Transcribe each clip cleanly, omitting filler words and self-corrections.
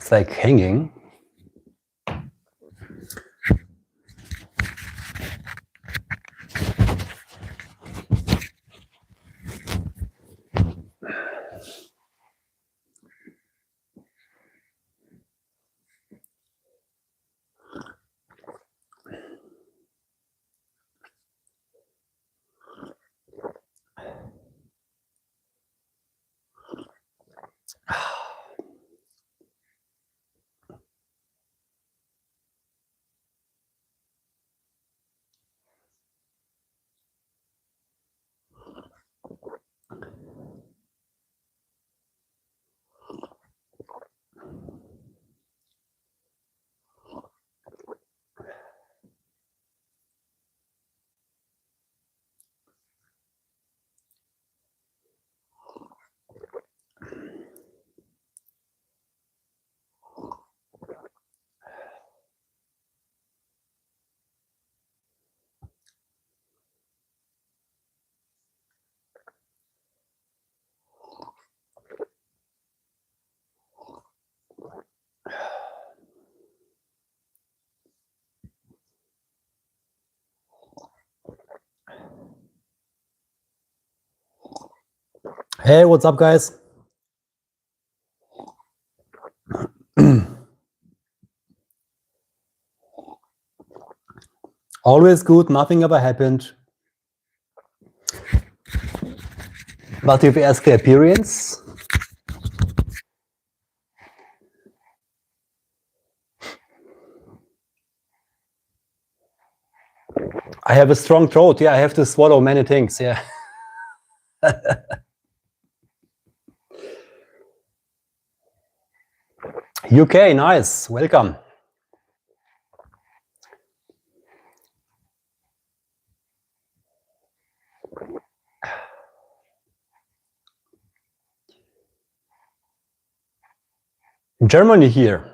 It's like hanging. Hey, what's up, guys? Always good, nothing ever happened. But if you ask the appearance, I have a strong throat. Yeah, I have to swallow many things. Yeah. UK, nice. Welcome. Germany here.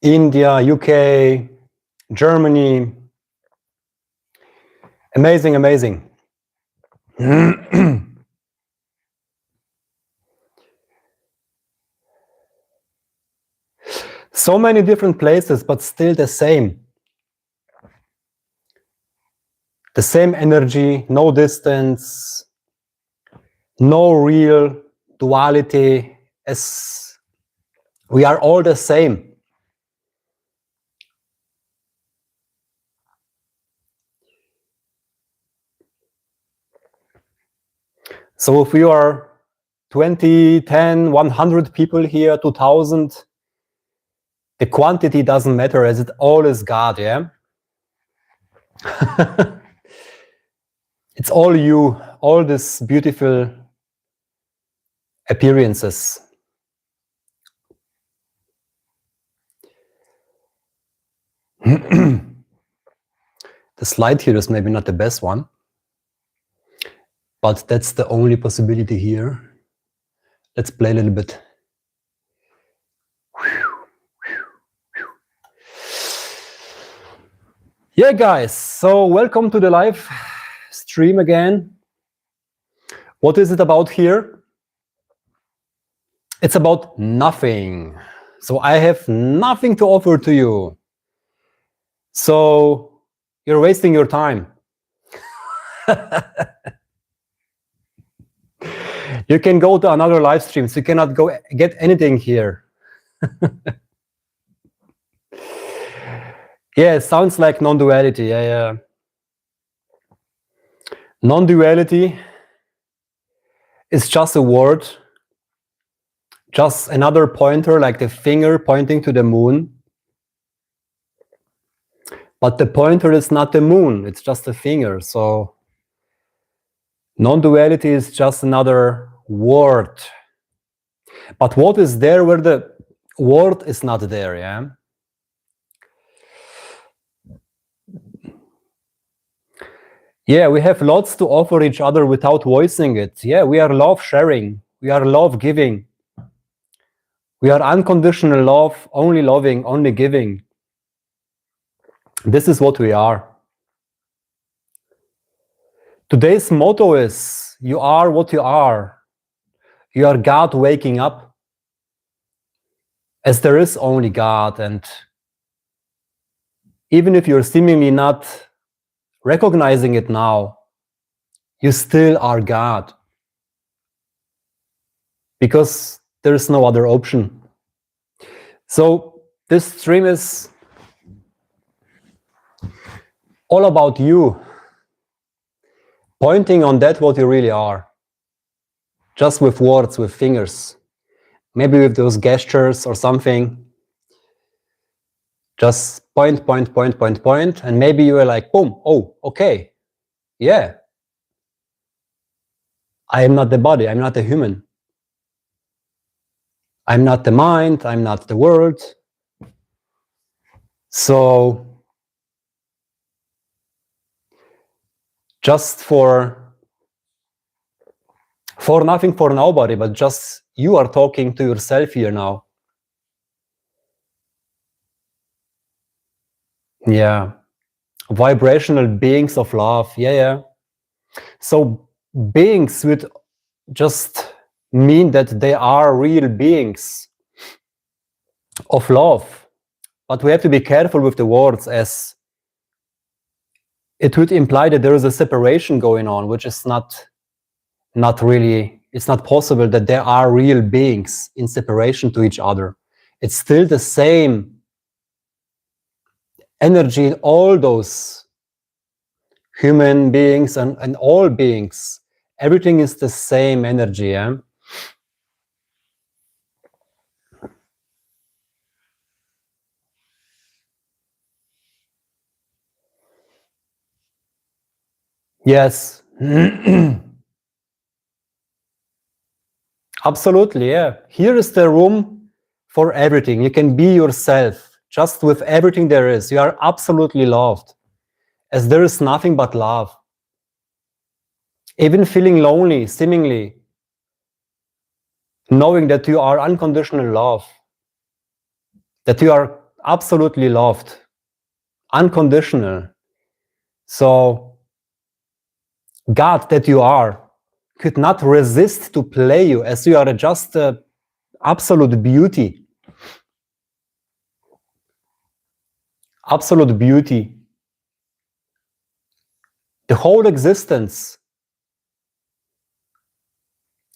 India, UK, Germany. Amazing, amazing. So many different places, but still the same. The same energy, no distance, no real duality, as we are all the same. So if we are 20, 10, 100 people here, 2000, the quantity doesn't matter, as it all is God, yeah? It's all you, all these beautiful appearances. The slide here is maybe not the best one, but that's the only possibility here. Let's play a little bit. Yeah, guys, so welcome to the live stream again. What is it about here? It's about nothing. So I have nothing to offer to you. So you're wasting your time. You can go to another live stream, so you cannot go get anything here. Yeah, it sounds like non-duality. Yeah. Non-duality is just a word, just another pointer, like the finger pointing to the moon. But the pointer is not the moon, it's just a finger. So non-duality is just another word. But what is there where the word is not there, yeah? Yeah, we have lots to offer each other without voicing it. Yeah, we are love sharing. We are love giving. We are unconditional love, only loving, only giving. This is what we are. Today's motto is, you are what you are. You are God waking up. As there is only God, and even if you're seemingly not recognizing it now, you still are God. Because there is no other option. So this stream is all about you, pointing on that what you really are. Just with words, with fingers. Maybe with those gestures or something. Just point, point, point, point, point. And maybe you are like, boom, oh, okay. Yeah. I am not the body, I'm not a human. I'm not the mind, I'm not the world. So just for nothing, for nobody, but just you are talking to yourself here now. Yeah. Vibrational beings of love. Yeah. So beings would just mean that they are real beings of love. But we have to be careful with the words, as it would imply that there is a separation going on, which is not really, it's not possible that there are real beings in separation to each other. It's still the same energy in all those human beings and all beings. Everything is the same energy. Yeah? Yes. Absolutely, yeah. Here is the room for everything. You can be yourself, just with everything there is. You are absolutely loved, as there is nothing but love. Even feeling lonely, seemingly, knowing that you are unconditional love, that you are absolutely loved, unconditional. So, God that you are could not resist to play you, as you are just absolute beauty. Absolute beauty. The whole existence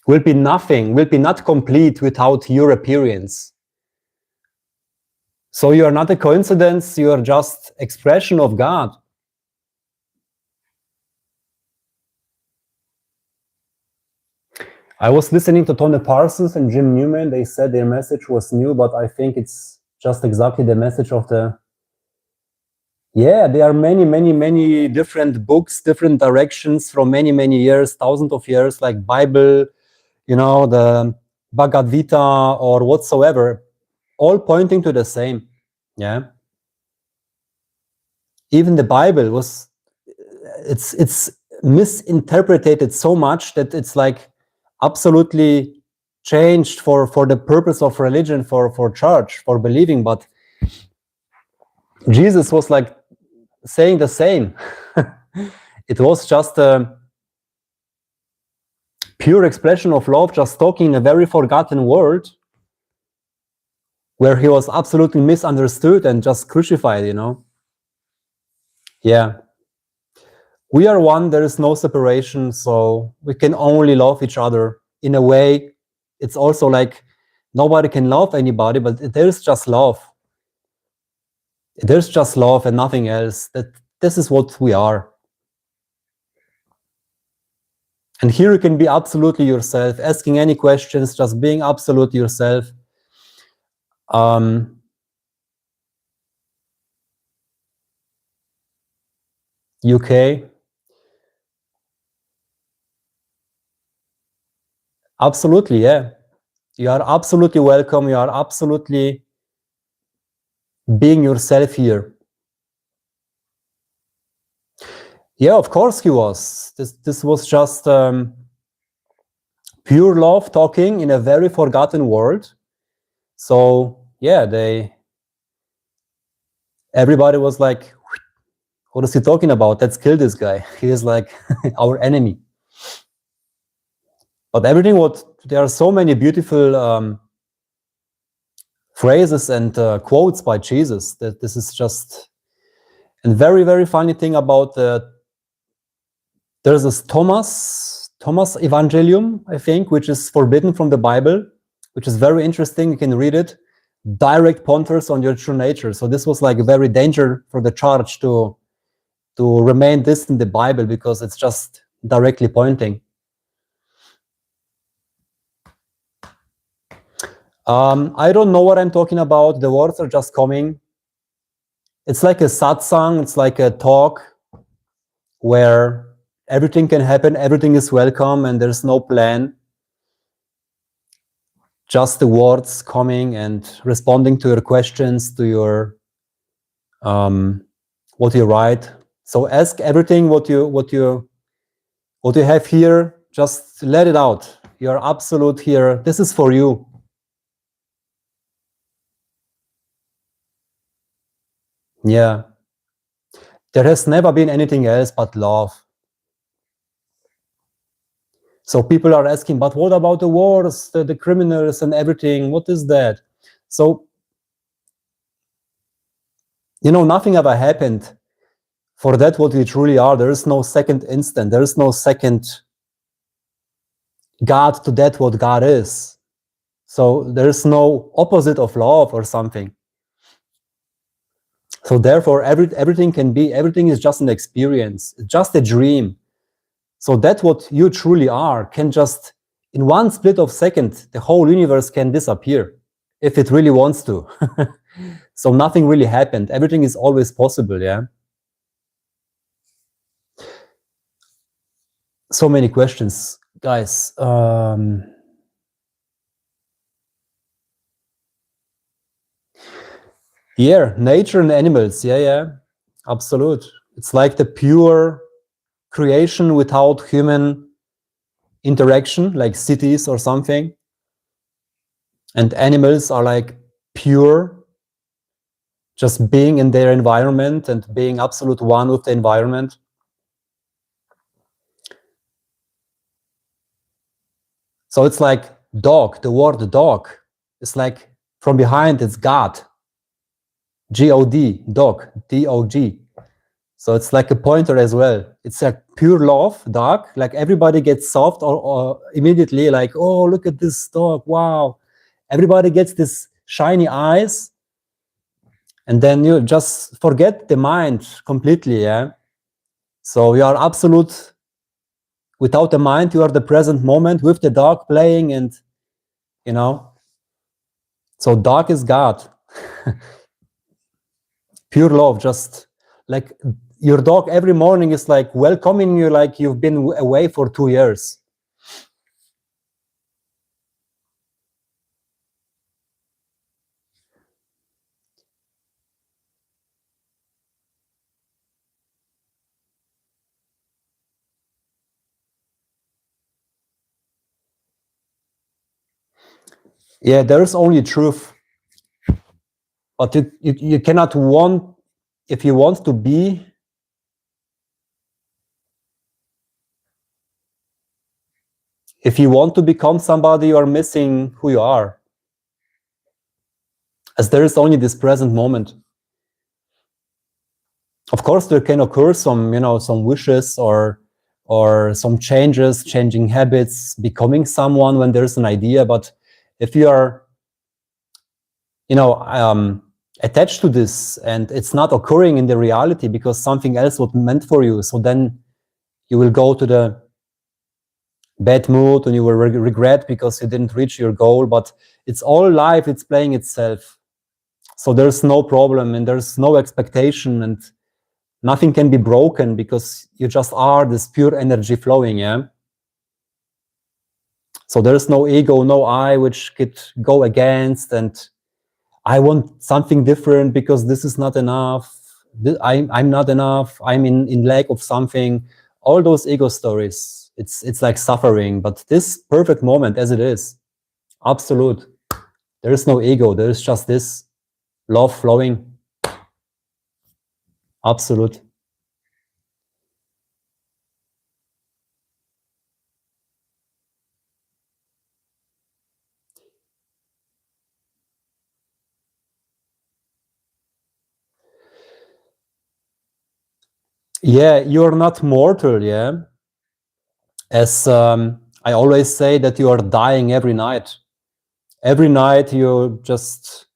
will be nothing, will be not complete without your appearance. So you are not a coincidence, you are just expression of God. I was listening to Tony Parsons and Jim Newman. They said their message was new, but I think it's just exactly the message of the... Yeah, there are many different books, different directions from many years, thousands of years, like Bible, you know, the Bhagavad Gita or whatsoever, all pointing to the same. Yeah. Even the Bible was, it's misinterpreted so much that it's like absolutely changed for the purpose of religion, for church, for believing. But Jesus was like saying the same. It was just a pure expression of love, just talking in a very forgotten world where he was absolutely misunderstood and just crucified, you know. Yeah. We are one, there is no separation, so we can only love each other. In a way, it's also like nobody can love anybody, but there's just love. There's just love and nothing else. This is what we are. And here you can be absolutely yourself, asking any questions, just being absolutely yourself. UK. Absolutely, yeah. You are absolutely welcome. You are absolutely being yourself here. Yeah, of course he was. This was just pure love talking in a very forgotten world. So yeah, everybody was like, what is he talking about? Let's kill this guy. He is like our enemy. But there are so many beautiful phrases and quotes by Jesus that this is just. And very, very funny thing about there's this Thomas Evangelium, I think, which is forbidden from the Bible, which is very interesting. You can read it. Direct pointers on your true nature. So this was like a very danger for the church to remain this in the Bible, because it's just directly pointing. I don't know what I'm talking about. The words are just coming. It's like a satsang. It's like a talk where everything can happen, everything is welcome, and there's no plan. Just the words coming and responding to your questions, to your what you write. So ask everything what you have here. Just let it out. You're absolute here. This is for you. Yeah. There has never been anything else but love. So people are asking, but what about the wars, the criminals and everything? What is that? So, nothing ever happened. For that, what we truly are, there is no second instant. There is no second God to that what God is. So there is no opposite of love or something. So therefore, everything is just an experience, just a dream. So that what you truly are can just, in one split of second, the whole universe can disappear if it really wants to. So nothing really happened. Everything is always possible, yeah? So many questions, guys. Yeah, nature and animals. Yeah, absolute. It's like the pure creation without human interaction, like cities or something. And animals are like pure, just being in their environment and being absolute one with the environment. So it's like dog, the word dog. It's like from behind, it's God. G-O-D, dog, D-O-G. So it's like a pointer as well. It's like pure love, dog. Like everybody gets soft or immediately like, oh, look at this dog, wow. Everybody gets this shiny eyes. And then you just forget the mind completely, yeah? So you are absolute, without the mind, you are the present moment with the dog playing and, So dog is God. Pure love, just like your dog every morning is like welcoming you like you've been away for 2 years. Yeah, there is only truth. But you cannot want, if you want to be, if you want to become somebody, you are missing who you are. As there is only this present moment. Of course, there can occur some, some wishes or some changes, changing habits, becoming someone when there's an idea. But if you are, attached to this and it's not occurring in the reality because something else was meant for you, so then you will go to the bad mood and you will regret because you didn't reach your goal. But it's all life, it's playing itself. So there's no problem and there's no expectation and nothing can be broken because you just are this pure energy flowing, yeah? So there's no ego, no I, which could go against and I want something different because this is not enough. I'm not enough. I'm in lack of something. All those ego stories, it's like suffering. But this perfect moment as it is, absolute, There is no ego. There is just this love flowing. Absolute. Yeah, you're not mortal, yeah. As I always say that you are dying every night. Every night you just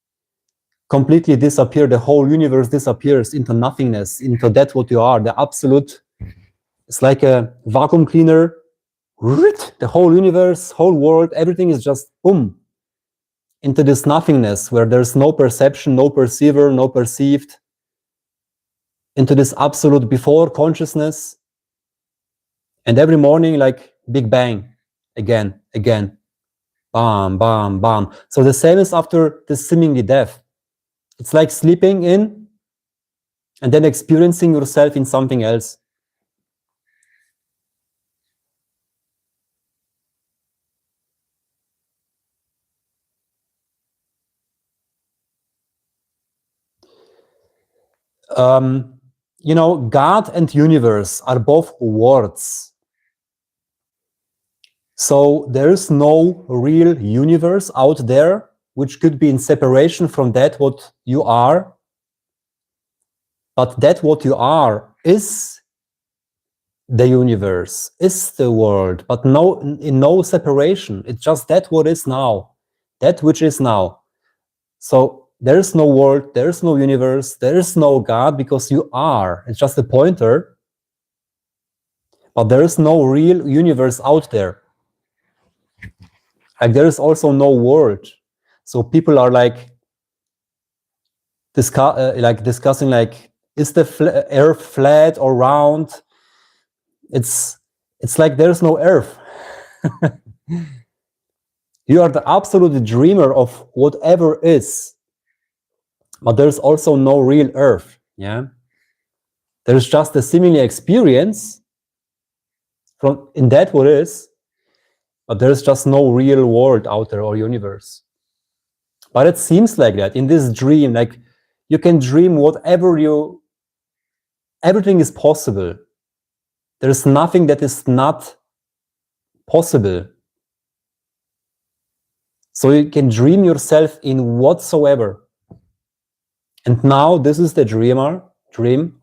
completely disappear. The whole universe disappears into nothingness, into that what you are, the absolute. It's like a vacuum cleaner. The whole universe, whole world, everything is just boom, into this nothingness where there's no perception, no perceiver, no perceived, into this absolute before consciousness. And every morning, like big bang, again, bam, bam, bam. So the same is after the seemingly death. It's like sleeping in and then experiencing yourself in something else. You know, God and universe are both words. So there is no real universe out there which could be in separation from that what you are. But that what you are is the universe, is the world, but no, in no separation. It's just that what is now, that which is now. So there is no world, there is no universe, there is no God, because you are. It's just a pointer. But there is no real universe out there. Like there is also no world. So people are like discussing like, is the earth flat or round? It's like there's no earth. You are the absolute dreamer of whatever is, but there's also no real earth. Yeah, there's just a similar experience from in that what is, but there's just no real world out there or universe. But it seems like that in this dream, like you can dream whatever you, everything is possible. There's nothing that is not possible. So you can dream yourself in whatsoever. And now this is the dream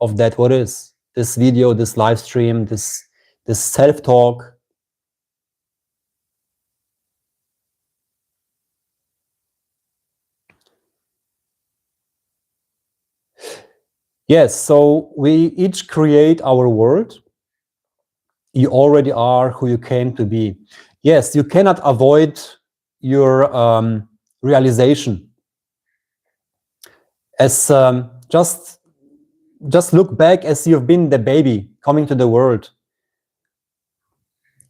of that what is. This video, this live stream, this self-talk. Yes, so we each create our world. You already are who you came to be. Yes, you cannot avoid your realization. As just look back as you've been the baby coming to the world.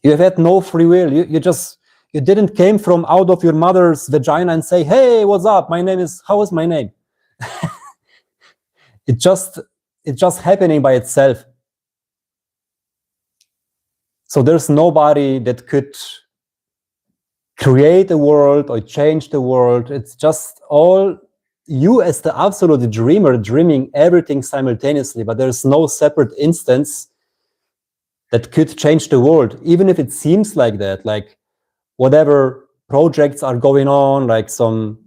You have had no free will. You didn't came from out of your mother's vagina and say, hey, what's up? How is my name? It's just happening by itself. So there's nobody that could create a world or change the world. It's just all you as the absolute dreamer dreaming everything simultaneously, but there's no separate instance that could change the world, even if it seems like that, like whatever projects are going on, like some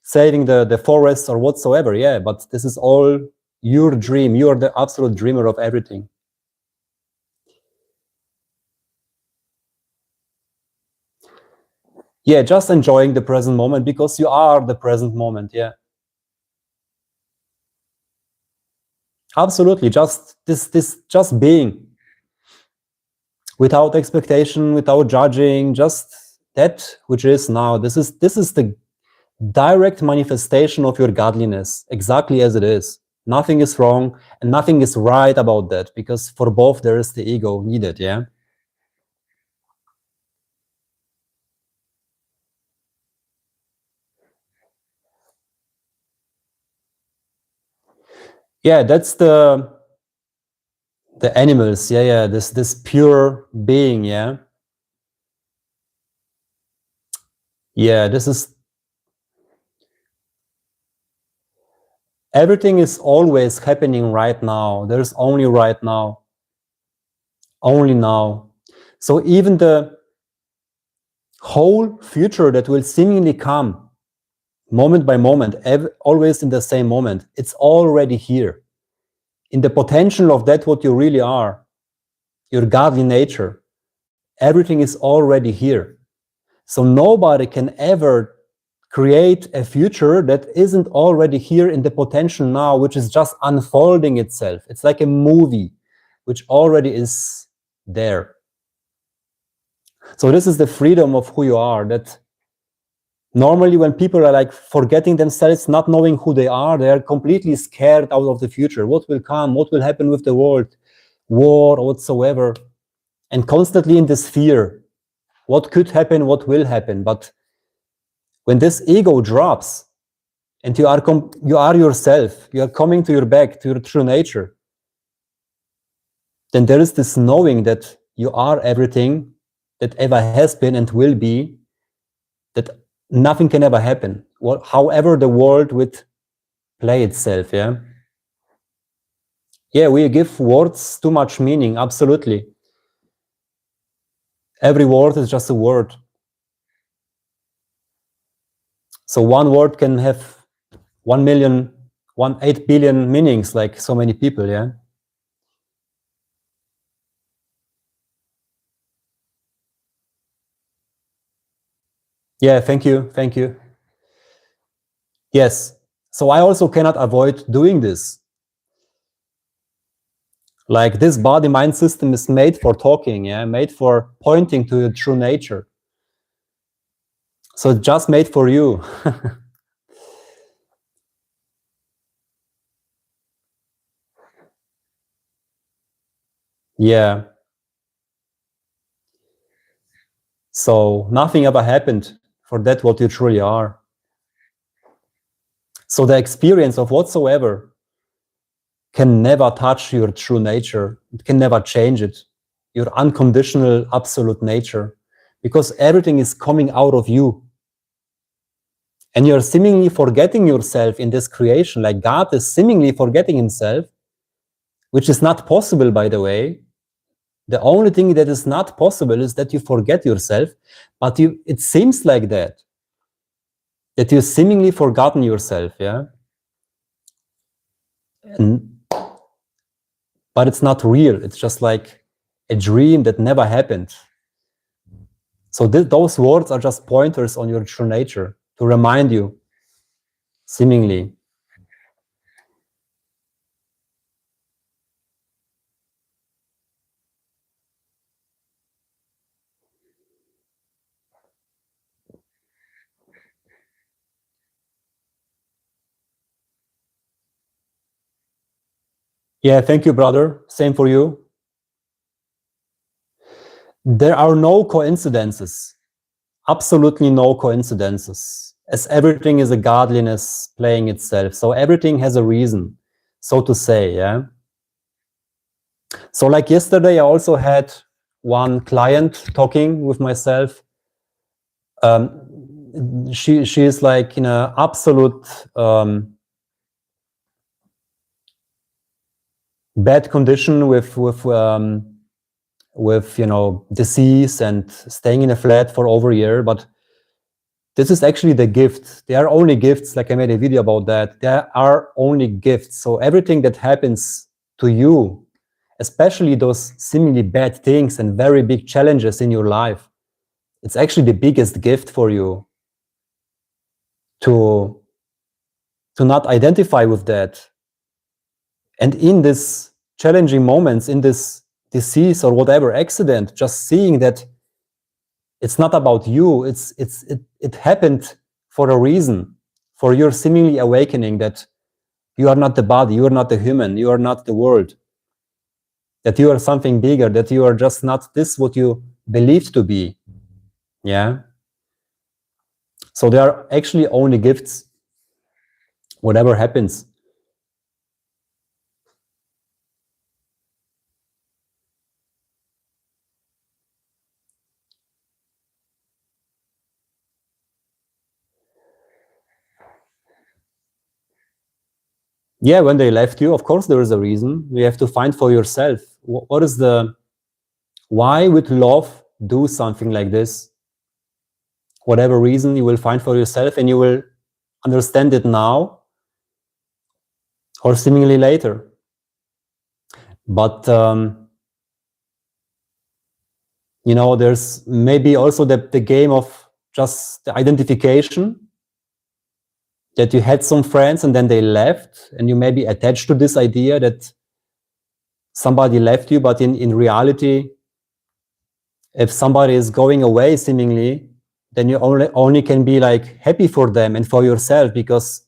saving the forests or whatsoever. Yeah, but this is all your dream. You are the absolute dreamer of everything. Yeah, just enjoying the present moment, because you are the present moment. Yeah, absolutely. Just just being, without expectation, without judging, just that which is now. This is the direct manifestation of your godliness, exactly as it is. Nothing is wrong and nothing is right about that, because for both there is the ego needed. Yeah. Yeah, that's the animals. Yeah, this pure being. Yeah, this is Everything is always happening right now. There's only right now. Only now. So even the whole future that will seemingly come moment by moment, always in the same moment, it's already here. In the potential of that what you really are, your godly nature, everything is already here. So nobody can ever create a future that isn't already here in the potential now, which is just unfolding itself. It's like a movie which already is there. So this is the freedom of who you are, that normally when people are like forgetting themselves, not knowing who they are completely scared out of the future. What will come? What will happen with the world? War or whatsoever. And constantly in this fear. What could happen? What will happen? But when this ego drops and you are yourself, you are coming to your back, to your true nature, then there is this knowing that you are everything that ever has been and will be, that nothing can ever happen. However the world would play itself, yeah? Yeah, we give words too much meaning, absolutely. Every word is just a word. So one word can have 8 billion meanings, like so many people, yeah? Yeah, thank you, thank you. Yes, so I also cannot avoid doing this. Like this body-mind system is made for talking, yeah, made for pointing to your true nature. So it's just made for you. Yeah. So nothing ever happened for that what you truly are. So the experience of whatsoever can never touch your true nature. It can never change it. Your unconditional, absolute nature. Because everything is coming out of you. And you're seemingly forgetting yourself in this creation. Like God is seemingly forgetting himself, which is not possible, by the way. The only thing that is not possible is that you forget yourself, but it seems like that you seemingly forgotten yourself, yeah? But it's not real. It's just like a dream that never happened. So those words are just pointers on your true nature to remind you, seemingly. Yeah, thank you, brother. Same for you. There are no coincidences. Absolutely no coincidences, as everything is a godliness playing itself. So everything has a reason, so to say, yeah? So like yesterday, I also had one client talking with myself. She is like in an absolute bad condition with disease and staying in a flat for over a year. But this is actually the gift. They are only gifts. Like I made a video about that. There are only gifts. So everything that happens to you, especially those seemingly bad things and very big challenges in your life, it's actually the biggest gift for you to not identify with that. And in this challenging moments, in this disease or whatever accident, just seeing that it's not about you, it happened for a reason, for your seemingly awakening that you are not the body, you are not the human, you are not the world, that you are something bigger, that you are just not this what you believed to be. Yeah. So there are actually only gifts, whatever happens. Yeah, when they left you, of course there is a reason. You have to find for yourself. What is the, why would love do something like this? Whatever reason you will find for yourself, and you will understand it now or seemingly later. But you know, there's maybe also the game of just the identification, that you had some friends and then they left, and you may be attached to this idea that somebody left you, but in reality, if somebody is going away seemingly, then you only can be like happy for them and for yourself, because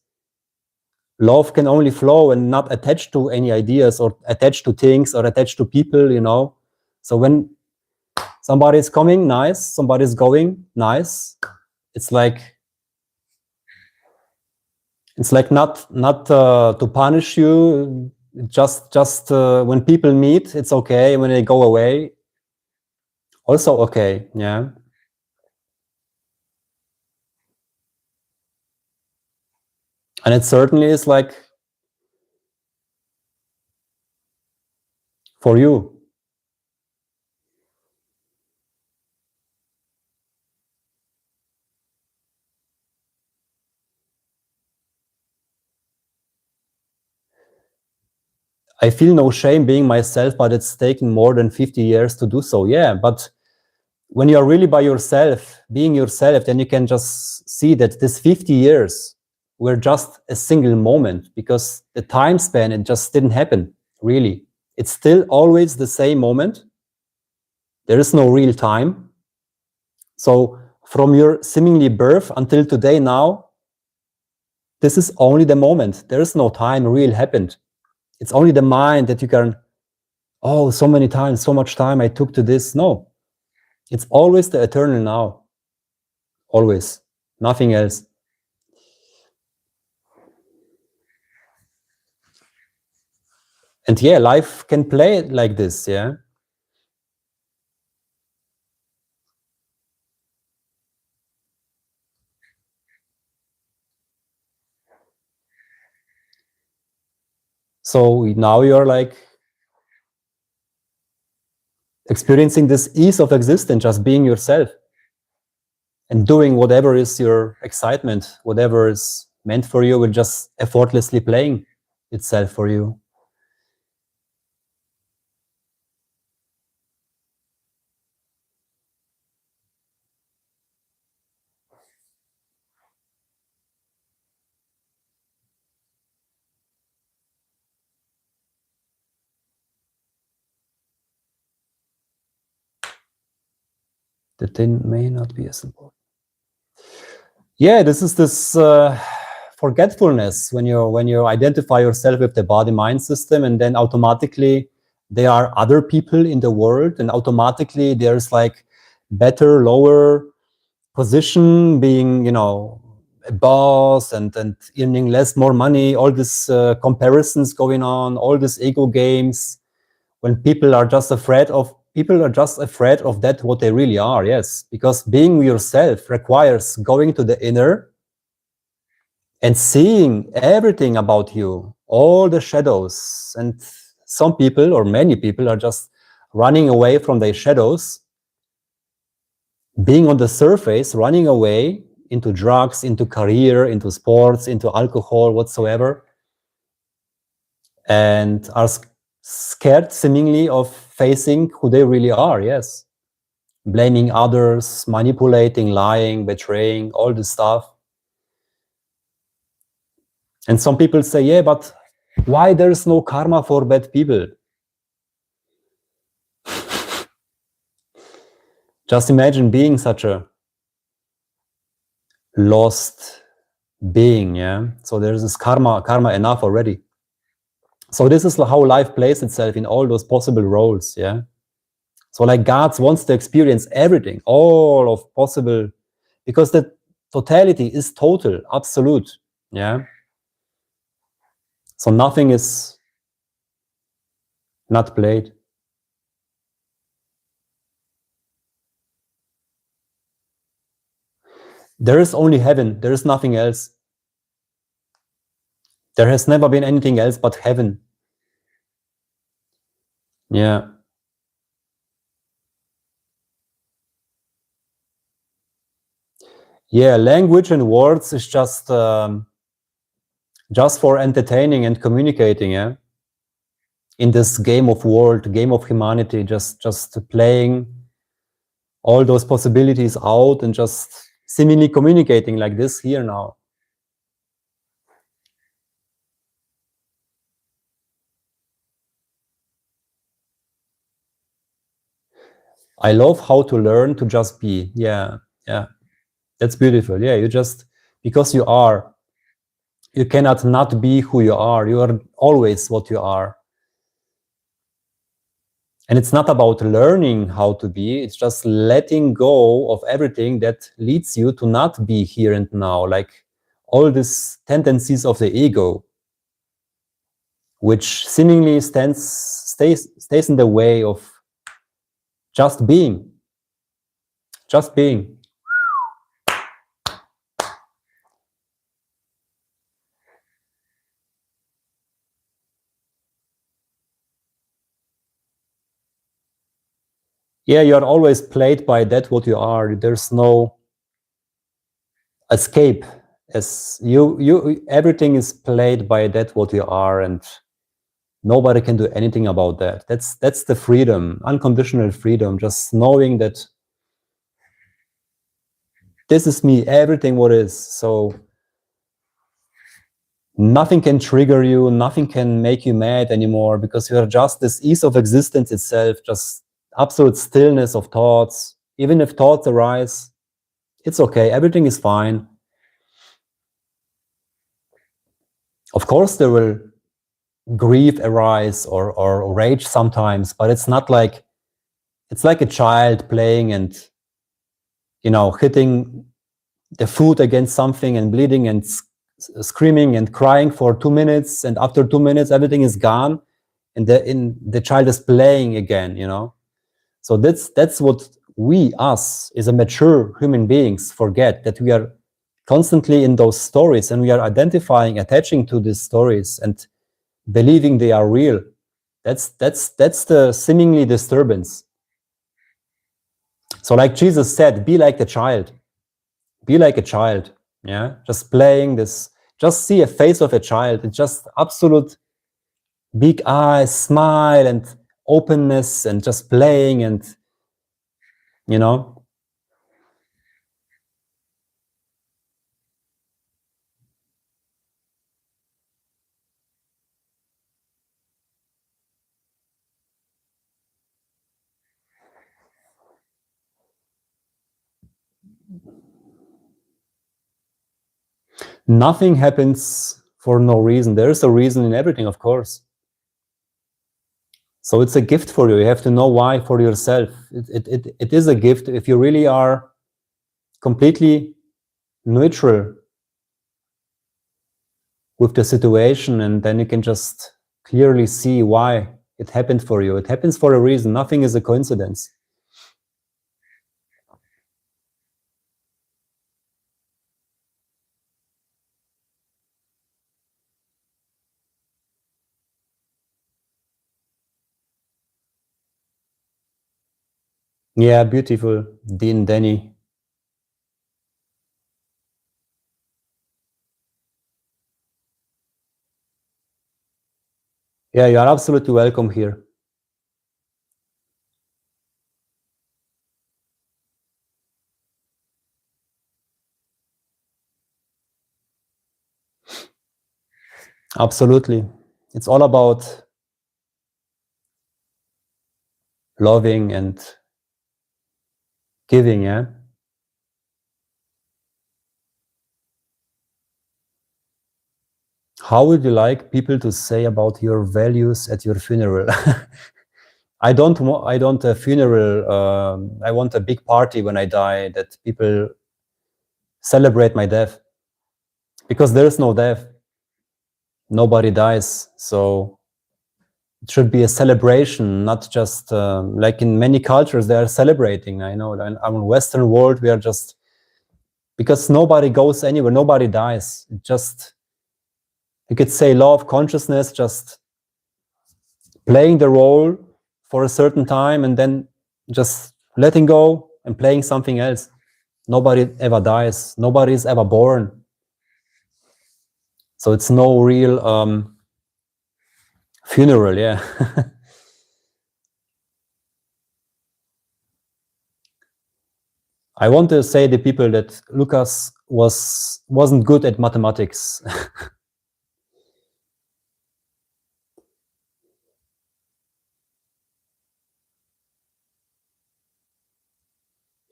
love can only flow and not attached to any ideas or attached to things or attached to people, you know. So when somebody is coming, nice, somebody is going, nice, it's like not to punish you. Just when people meet, it's okay. When they go away, also okay. Yeah. And it certainly is like for you. I feel no shame being myself, but it's taken more than 50 years to do so. Yeah, but when you're really by yourself, being yourself, then you can just see that this 50 years were just a single moment, because the time span, it just didn't happen, really. It's still always the same moment. There is no real time. So from your seemingly birth until today now, this is only the moment. There is no time real happened. It's only the mind that you can, oh, so many times, so much time I took to this. No, it's always the eternal now. Always. Nothing else. And yeah, life can play like this, yeah. So now you're like experiencing this ease of existence, just being yourself and doing whatever is your excitement, whatever is meant for you, will just effortlessly playing itself for you. The thing may not be as important. Yeah, this is this forgetfulness when you identify yourself with the body-mind system, and then automatically there are other people in the world, and automatically there's like better, lower position, being, you know, a boss and earning less, more money, all these comparisons going on, all these ego games, when people are just afraid of that what they really are. Yes, because being yourself requires going to the inner and seeing everything about you, all the shadows. And some people, or many people, are just running away from their shadows, being on the surface, running away into drugs, into career, into sports, into alcohol, whatsoever, and are scared seemingly of facing who they really are. Yes, blaming others, manipulating, lying, betraying, all this stuff. And some people say, yeah, but why there's no karma for bad people? Just imagine being such a lost being. Yeah, so there's this karma enough already. So this is how life plays itself in all those possible roles. Yeah. So like God wants to experience everything, all of possible, because the totality is total, absolute. Yeah. So nothing is not played. There is only heaven. There is nothing else. There has never been anything else but heaven. Yeah. Yeah, language and words is just for entertaining and communicating, yeah. In this game of world, game of humanity, just playing all those possibilities out and just seemingly communicating like this here now. I love how to learn to just be. Yeah, yeah. That's beautiful. Yeah, you just, because you are, you cannot not be who you are. You are always what you are. And it's not about learning how to be, it's just letting go of everything that leads you to not be here and now, like all these tendencies of the ego, which seemingly stays in the way of just being. Just being. Yeah, you are always played by that what you are. There's no escape. As you everything is played by that what you are, and nobody can do anything about that. That's the freedom, unconditional freedom, just knowing that this is me, everything what is. So nothing can trigger you, nothing can make you mad anymore, because you are just this ease of existence itself, just absolute stillness of thoughts. Even if thoughts arise, it's okay, everything is fine. Of course there will grief arise or rage sometimes, but it's not like, it's like a child playing and, you know, hitting the foot against something and bleeding and screaming and crying for 2 minutes, and after 2 minutes everything is gone, and the child is playing again, you know. So that's what we, us as a mature human beings, forget, that we are constantly in those stories, and we are identifying, attaching to these stories and believing they are real. That's the seemingly disturbance. So like Jesus said, be like the child. Be like a child. Yeah, just playing this, just see a face of a child. It's just absolute big eyes, smile and openness, and just playing, and, you know. Nothing happens for no reason. There is a reason in everything, of course. So it's a gift for you. You have to know why for yourself. It is a gift if you really are completely neutral with the situation, and then you can just clearly see why it happened for you. It happens for a reason. Nothing is a coincidence. Yeah, beautiful, Dean Denny. Yeah, you are absolutely welcome here. Absolutely. It's all about loving and giving, yeah? How would you like people to say about your values at your funeral? I don't want a funeral. I want a big party when I die, that people celebrate my death, because there is no death. Nobody dies. So it should be a celebration, not just like in many cultures they are celebrating. I know in our Western world we are just, because nobody goes anywhere, nobody dies. It just, You could say law of consciousness, just playing the role for a certain time and then just letting go and playing something else. Nobody ever dies. Nobody is ever born. So it's no real funeral, yeah. I want to say to people that Lukasz wasn't good at mathematics.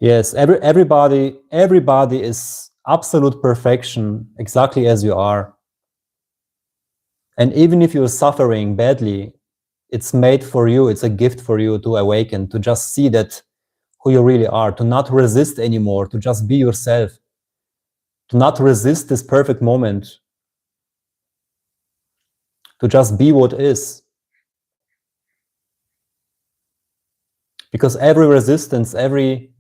Yes, everybody is absolute perfection, exactly as you are. And even if you're suffering badly, it's made for you, it's a gift for you to awaken, to just see that who you really are, to not resist anymore, to just be yourself, to not resist this perfect moment, to just be what is. Because every resistance, every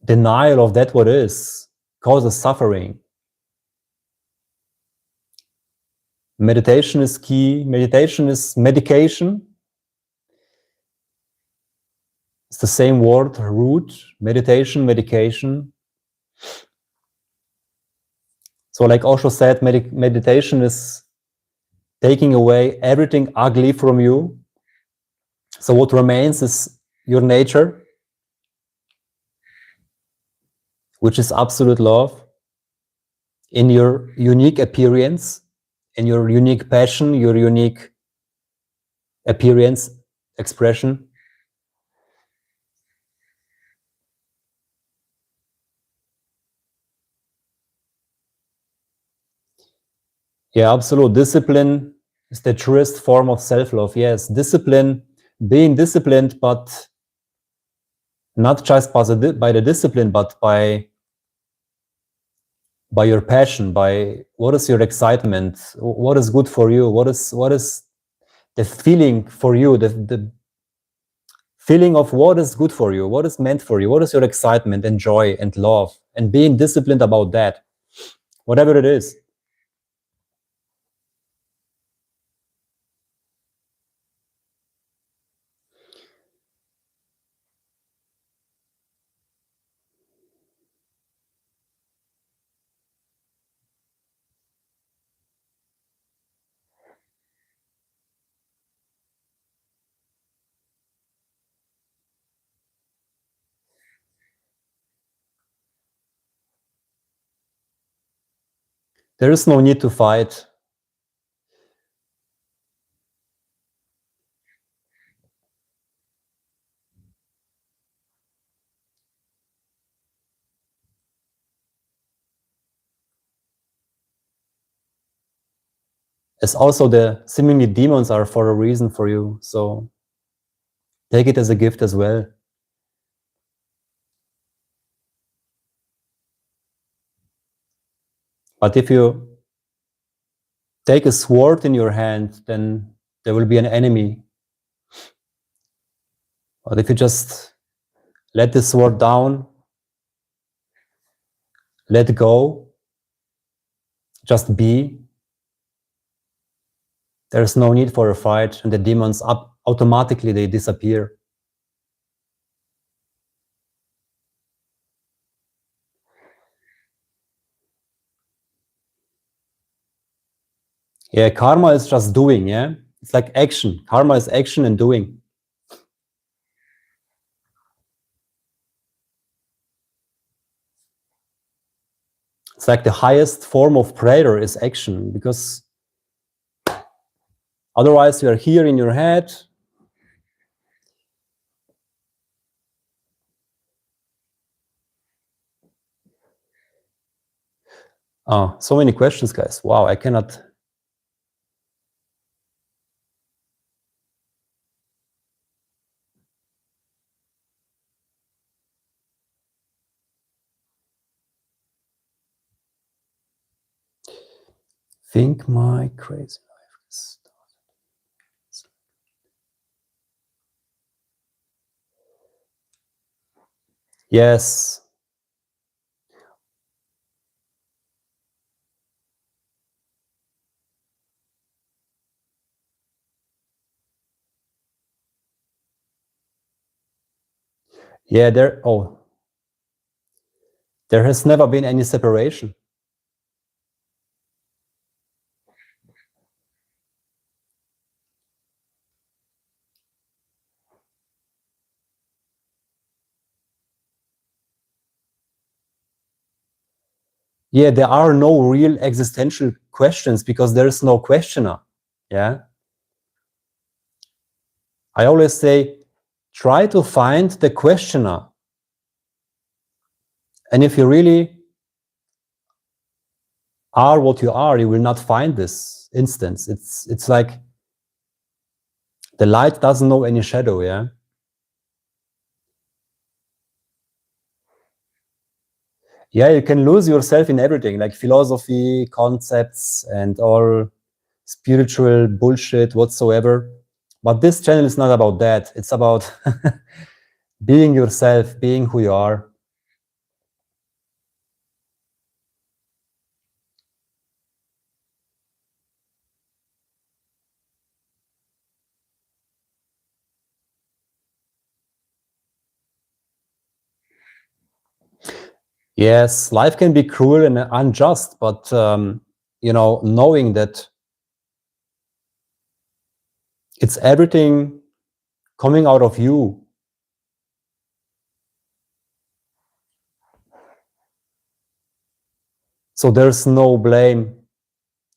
denial of that what is causes suffering. Meditation is key. Meditation is medication. It's the same word, root, meditation, medication. So like Osho said, meditation is taking away everything ugly from you. So what remains is your nature, which is absolute love, in your unique appearance, in your unique passion, your unique appearance, expression. Yeah, absolute. Discipline is the truest form of self-love. Yes, discipline, being disciplined, but not just by the discipline, but by your passion, by what is your excitement, what is good for you, what is the feeling for you, the feeling of what is good for you, what is meant for you, what is your excitement and joy and love, and being disciplined about that, whatever it is. There is no need to fight. As also the seemingly demons are for a reason for you, so take it as a gift as well. But if you take a sword in your hand, then there will be an enemy. But if you just let the sword down, let go, just be, there's no need for a fight, and the demons automatically they disappear. Yeah, karma is just doing, yeah? It's like action. Karma is action and doing. It's like the highest form of prayer is action, because otherwise you are here in your head. Oh, so many questions, guys. Wow, I cannot. Think my crazy life is. Yes. Yeah, there has never been any separation. Yeah, there are no real existential questions because there is no questioner. Yeah. I always say, try to find the questioner. And if you really are what you are, you will not find this instance. It's like the light doesn't know any shadow, yeah? Yeah, you can lose yourself in everything, like philosophy, concepts, and all spiritual bullshit whatsoever. But this channel is not about that. It's about being yourself, being who you are. Yes, life can be cruel and unjust, but you know, knowing that it's everything coming out of you. So there's no blame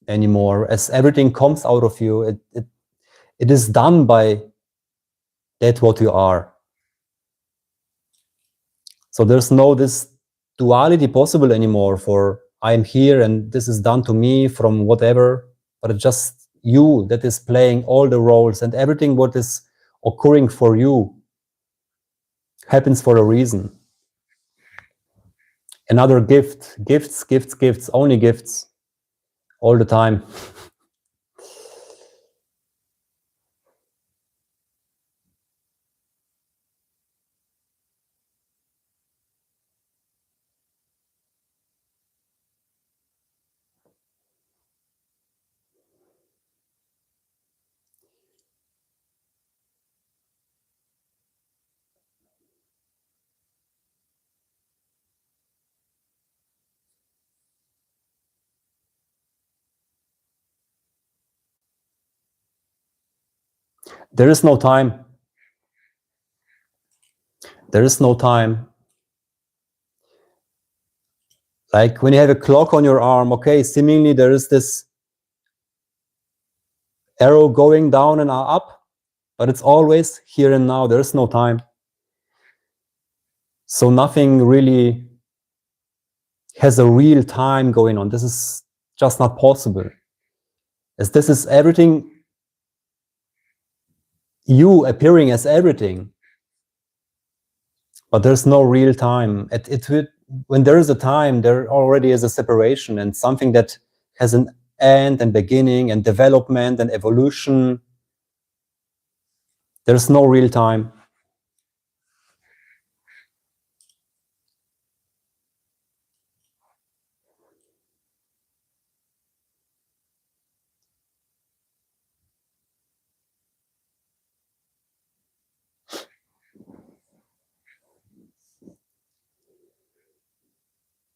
anymore, as everything comes out of you. It is done by that what you are. So there's no this duality possible anymore for I'm here and this is done to me from whatever, but it's just you that is playing all the roles, and everything what is occurring for you happens for a reason. Another gift, gifts, only gifts, all the time. There is no time. There is no time. Like when you have a clock on your arm, okay, seemingly there is this arrow going down and up, but it's always here and now. There is no time. So nothing really has a real time going on. This is just not possible. As this is everything, you appearing as everything, but there's no real time. When there is a time, there already is a separation, and something that has an end and beginning and development and evolution. There's no real time.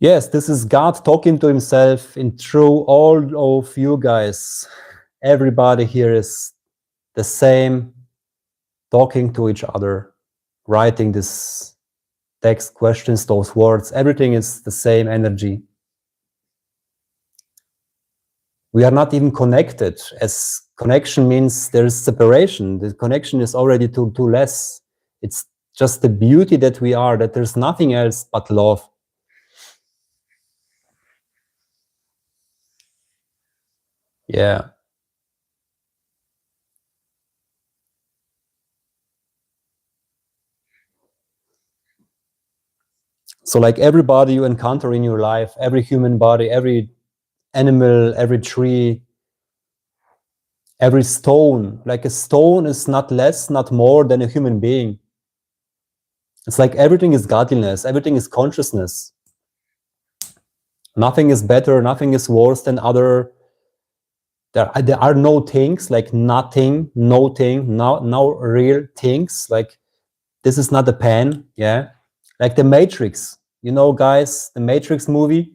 Yes, this is God talking to himself in through all of you guys. Everybody here is the same, talking to each other, writing this text, questions, those words. Everything is the same energy. We are not even connected, as connection means there is separation. The connection is already too less. It's just the beauty that we are, that there's nothing else but love. Yeah. So like everybody you encounter in your life, every human body, every animal, every tree, every stone, like a stone is not less, not more than a human being. It's like everything is godliness, everything is consciousness. Nothing is better, nothing is worse than other. There are no things, like nothing, no thing, no real things. Like This is not a pen, yeah? Like the Matrix. You know, guys, the Matrix movie?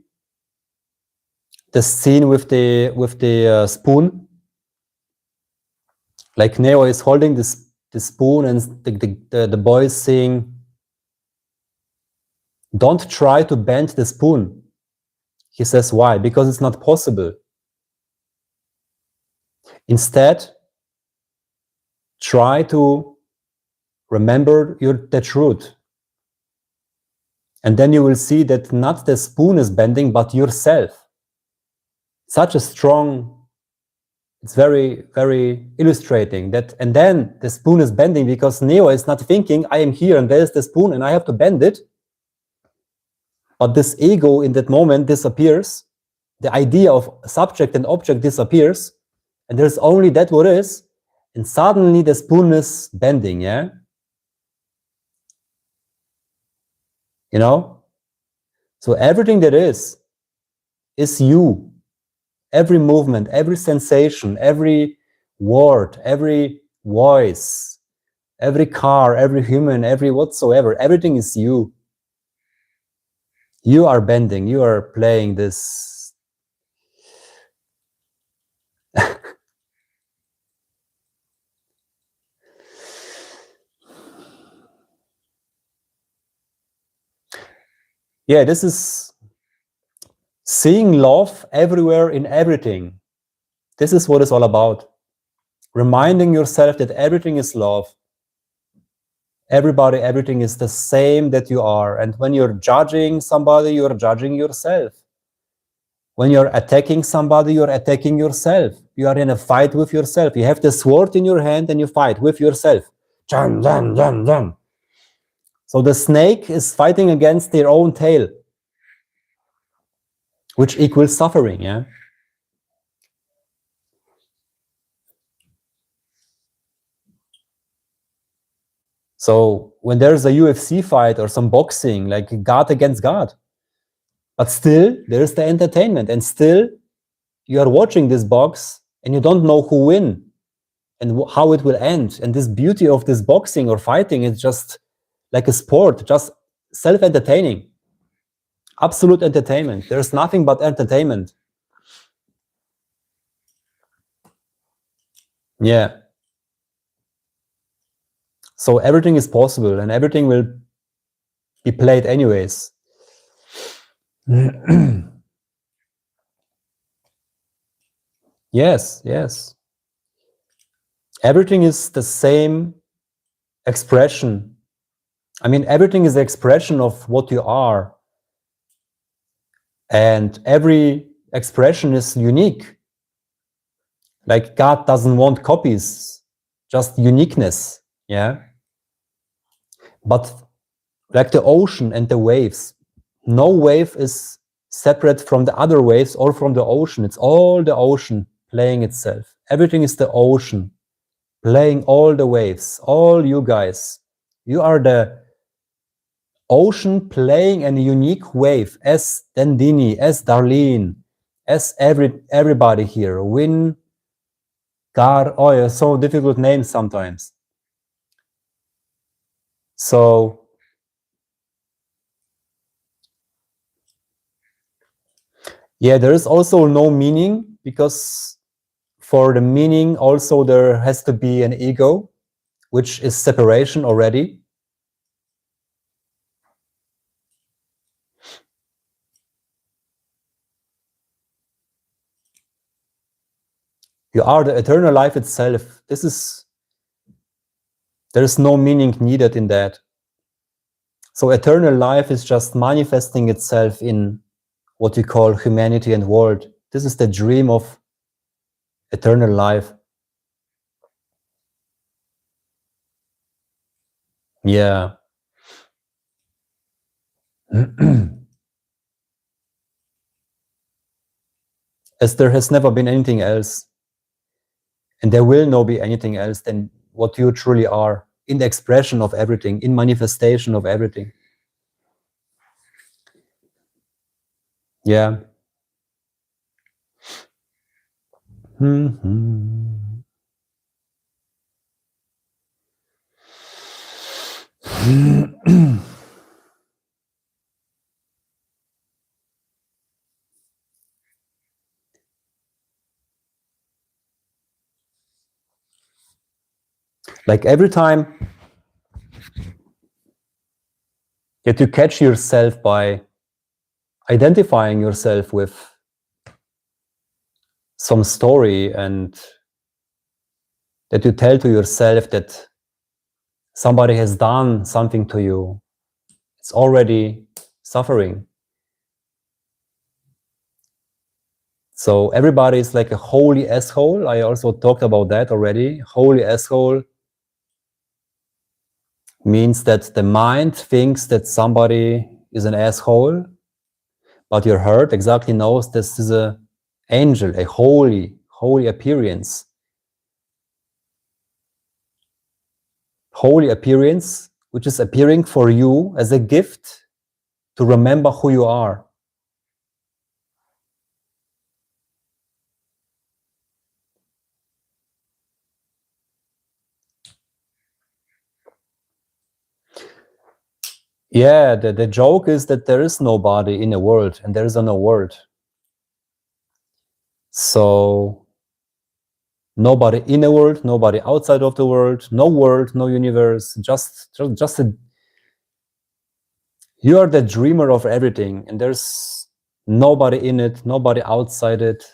The scene with the spoon. Like Neo is holding this spoon and the boy is saying, don't try to bend the spoon. He says, why? Because it's not possible. Instead, try to remember the truth. And then you will see that not the spoon is bending, but yourself. Such a strong, it's very, very illustrating that. And then the spoon is bending because Neo is not thinking, I am here and there's the spoon and I have to bend it. But this ego in that moment disappears. The idea of subject and object disappears. And there's only that what is. And suddenly the spoon is bending, yeah? You know? So everything that is you. Every movement, every sensation, every word, every voice, every car, every human, every whatsoever, everything is you. You are bending, you are playing this. Yeah, this is seeing love everywhere in everything. This is what it's all about. Reminding yourself that everything is love. Everybody, everything is the same that you are. And when you're judging somebody, you're judging yourself. When you're attacking somebody, you're attacking yourself. You are in a fight with yourself. You have the sword in your hand and you fight with yourself. Jan, jan, jan, jan. So the snake is fighting against their own tail, which equals suffering, yeah? So when there's a UFC fight or some boxing, like God against God, but still there's the entertainment, and still you are watching this box and you don't know who win and how it will end. And this beauty of this boxing or fighting is just like a sport, just self-entertaining, absolute entertainment. There's nothing but entertainment. Yeah. So everything is possible and everything will be played anyways. Yes, yes. Everything is the same expression. I mean, everything is the expression of what you are. And every expression is unique. Like God doesn't want copies, just uniqueness. Yeah. But like the ocean and the waves, no wave is separate from the other waves or from the ocean. It's all the ocean playing itself. Everything is the ocean playing all the waves. All you guys, you are the ocean playing a unique wave, as Dandini, as Darlene, as everybody here. Win, Gar, oh yeah, so difficult names sometimes. So yeah, there is also no meaning, because for the meaning also there has to be an ego, which is separation already. You are the eternal life itself. There is no meaning needed in that. So eternal life is just manifesting itself in what we call humanity and world. This is the dream of eternal life. Yeah. As there has never been anything else, and there will not be anything else than what you truly are, in the expression of everything, in manifestation of everything. Yeah. Like every time that you catch yourself by identifying yourself with some story, and that you tell to yourself that somebody has done something to you, it's already suffering. So everybody is like a holy asshole. I also talked about that already. Holy asshole means that the mind thinks that somebody is an asshole, but your heart exactly knows this is an angel, a holy appearance. Holy appearance, which is appearing for you as a gift to remember who you are. Yeah, the joke is that there is nobody in the world, and there is no world. So nobody in the world, nobody outside of the world, no universe, just you are the dreamer of everything, and there's nobody in it, nobody outside it.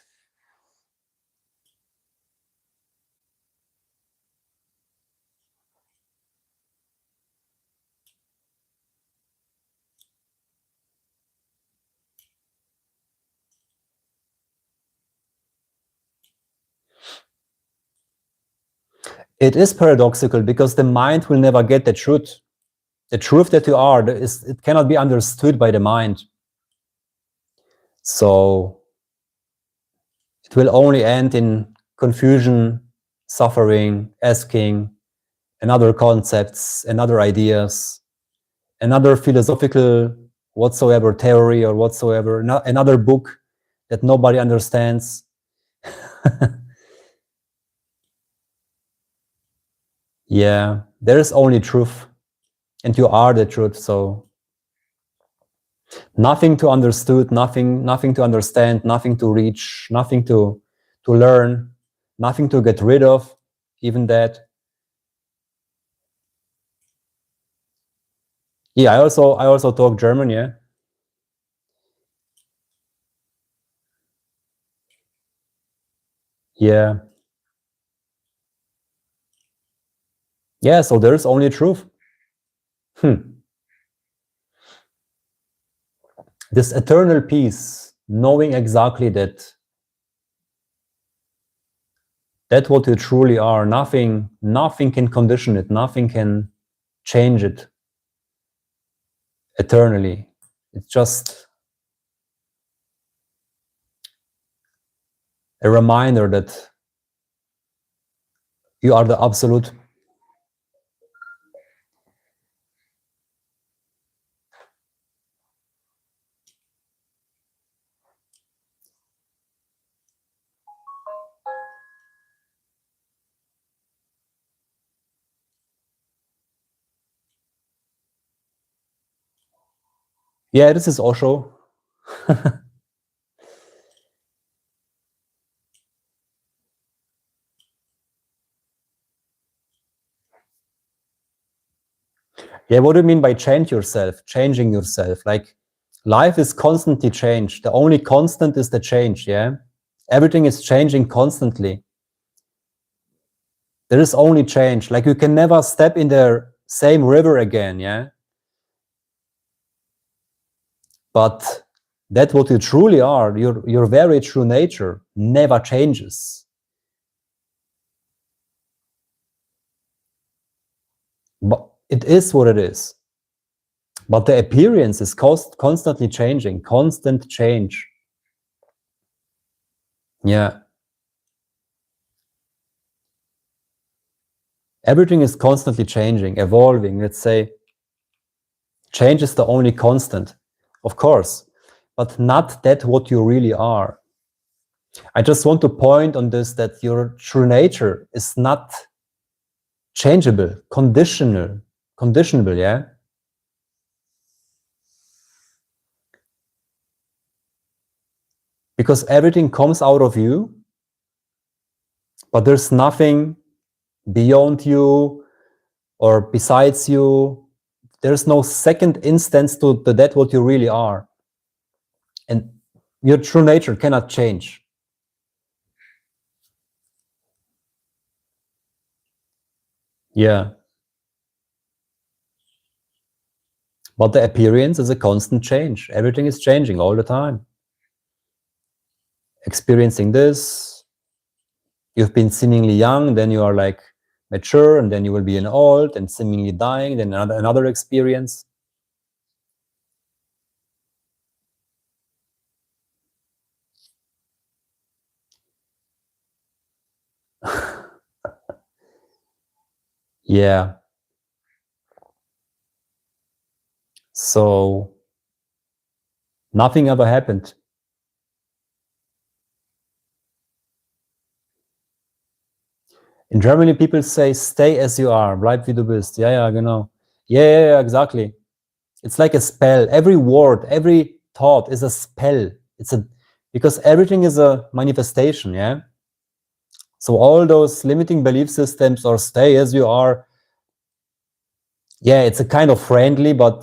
It is paradoxical because the mind will never get the truth. The truth that you are, it cannot be understood by the mind. So it will only end in confusion, suffering, asking, and other concepts and other ideas, another philosophical whatsoever theory or whatsoever, another book that nobody understands. Yeah, there is only truth, and you are the truth. So nothing to understood, nothing to understand, nothing to reach, nothing to learn, nothing to get rid of, even that. Yeah, I also talk German, yeah. Yeah. Yeah, so there's only truth. This eternal peace, knowing exactly that what you truly are, nothing can condition it, nothing can change it eternally. It's just a reminder that you are the absolute. Yeah, this is Osho. Yeah, what do you mean by changing yourself? Like, life is constantly changed. The only constant is the change, yeah? Everything is changing constantly. There is only change. Like, you can never step in the same river again, yeah? But that what you truly are, your very true nature, never changes. But it is what it is. But the appearance is constantly changing, constant change. Yeah. Everything is constantly changing, evolving. Let's say change is the only constant, of course, but not that what you really are. I just want to point on this, that your true nature is not changeable, conditional. conditionable, yeah? Because everything comes out of you, but there's nothing beyond you or besides you. There's no second instance to that what you really are. And your true nature cannot change. Yeah. But the appearance is a constant change. Everything is changing all the time. Experiencing this, you've been seemingly young, then you are like mature, and then you will be an old and seemingly dying, then another experience. Yeah. So nothing ever happened. In Germany, people say, stay as you are, bleib wie du bist. Ja, ja, genau. Yeah, exactly. It's like a spell. Every word, every thought is a spell. Because everything is a manifestation, yeah? So all those limiting belief systems or stay as you are, yeah, it's a kind of friendly, but,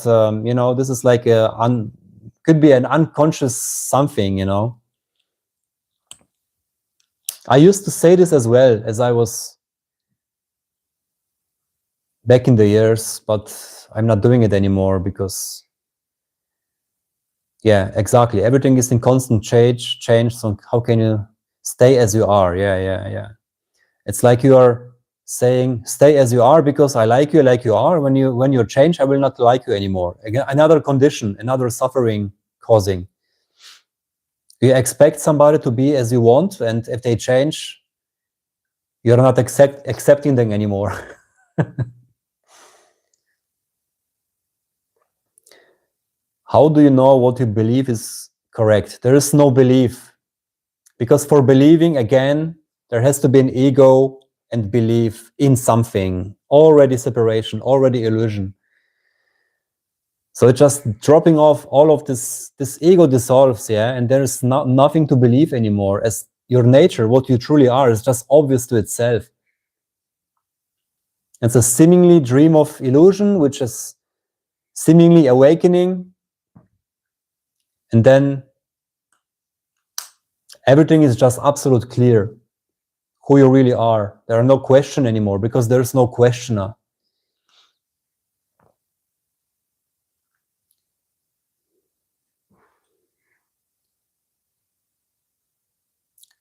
this is like could be an unconscious something, I used to say this as well as I was back in the years, but I'm not doing it anymore because, yeah, exactly. Everything is in constant change. So how can you stay as you are? Yeah. It's like you are saying, stay as you are because I like you like you are. When you change, I will not like you anymore. Again, another condition, another suffering causing. You expect somebody to be as you want, and if they change, you're not accepting them anymore. How do you know what you believe is correct? There is no belief. Because for believing, again, there has to be an ego and belief in something. Already separation, already illusion. So it's just dropping off all of this ego dissolves, yeah, and there is nothing to believe anymore. As your nature, what you truly are, is just obvious to itself. It's a seemingly dream of illusion, which is seemingly awakening, and then everything is just absolute clear who you really are. There are no question anymore because there's no questioner.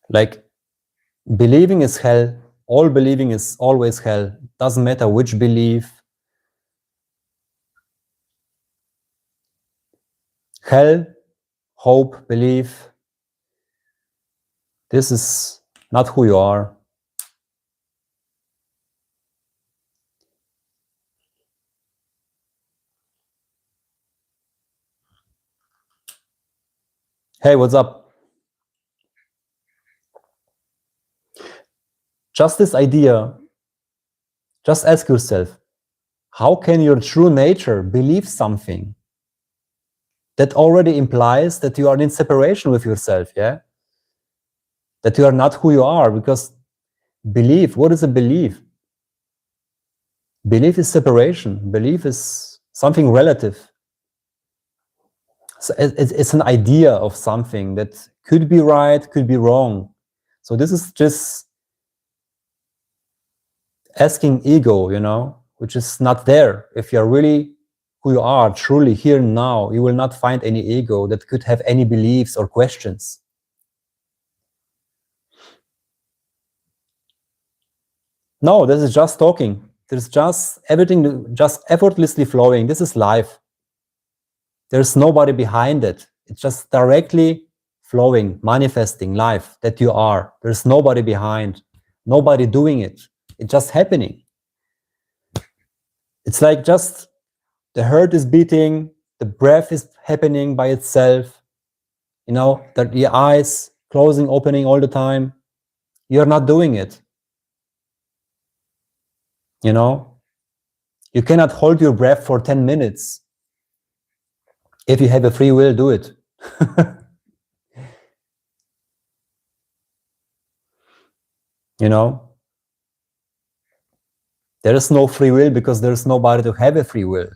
Like, believing is hell. All believing is always hell. Doesn't matter which belief. Hell, hope, belief. This is not who you are. Hey, what's up? Just this idea. Just ask yourself, how can your true nature believe something that already implies that you are in separation with yourself, yeah? That you are not who you are, because belief, what is a belief? Belief is separation. Belief is something relative. So it's an idea of something that could be right, could be wrong. So this is just asking ego, which is not there. If you're really who you are, truly here now, you will not find any ego that could have any beliefs or questions. No, this is just talking. There's just everything just effortlessly flowing. This is life. There's nobody behind it. It's just directly flowing, manifesting life that you are. There's nobody behind, nobody doing it. It's just happening. It's like just the heart is beating, the breath is happening by itself, that your eyes closing, opening all the time. You're not doing it. You cannot hold your breath for 10 minutes. If you have a free will, do it. You know, there is no free will because there is nobody to have a free will.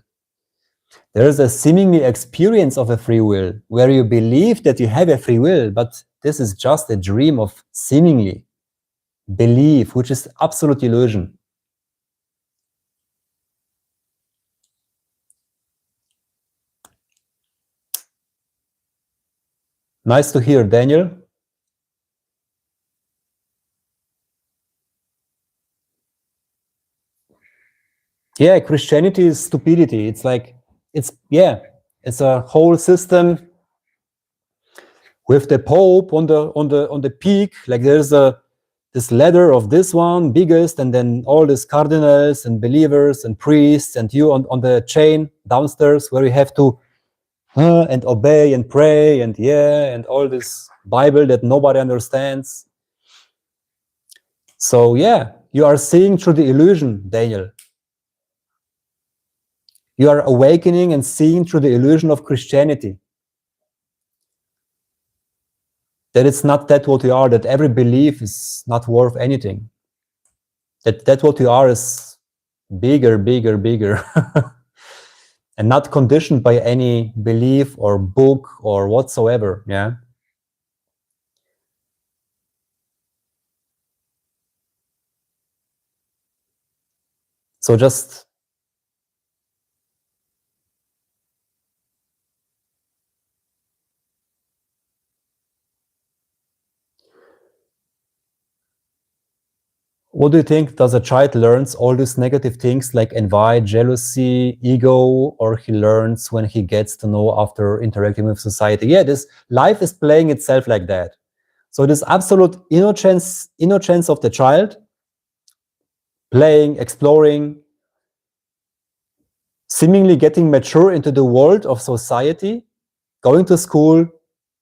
There is a seemingly experience of a free will where you believe that you have a free will, but this is just a dream of seemingly belief, which is absolute illusion. Nice to hear, Daniel. Yeah, Christianity is stupidity. It's like, it's a whole system with the Pope on the peak. Like there's this ladder of this one, biggest, and then all these cardinals and believers and priests, and you on the chain downstairs where you have to and obey and pray and and all this Bible that nobody understands. So yeah, you are seeing through the illusion, Daniel. You are awakening and seeing through the illusion of Christianity. That it's not that what you are, that every belief is not worth anything. That what you are is bigger, bigger, bigger. And not conditioned by any belief or book or whatsoever, yeah? So just what do you think? Does a child learns all these negative things like envy, jealousy, ego, or he learns when he gets to know after interacting with society? Yeah, this life is playing itself like that. So this absolute innocence of the child, playing, exploring, seemingly getting mature into the world of society, going to school,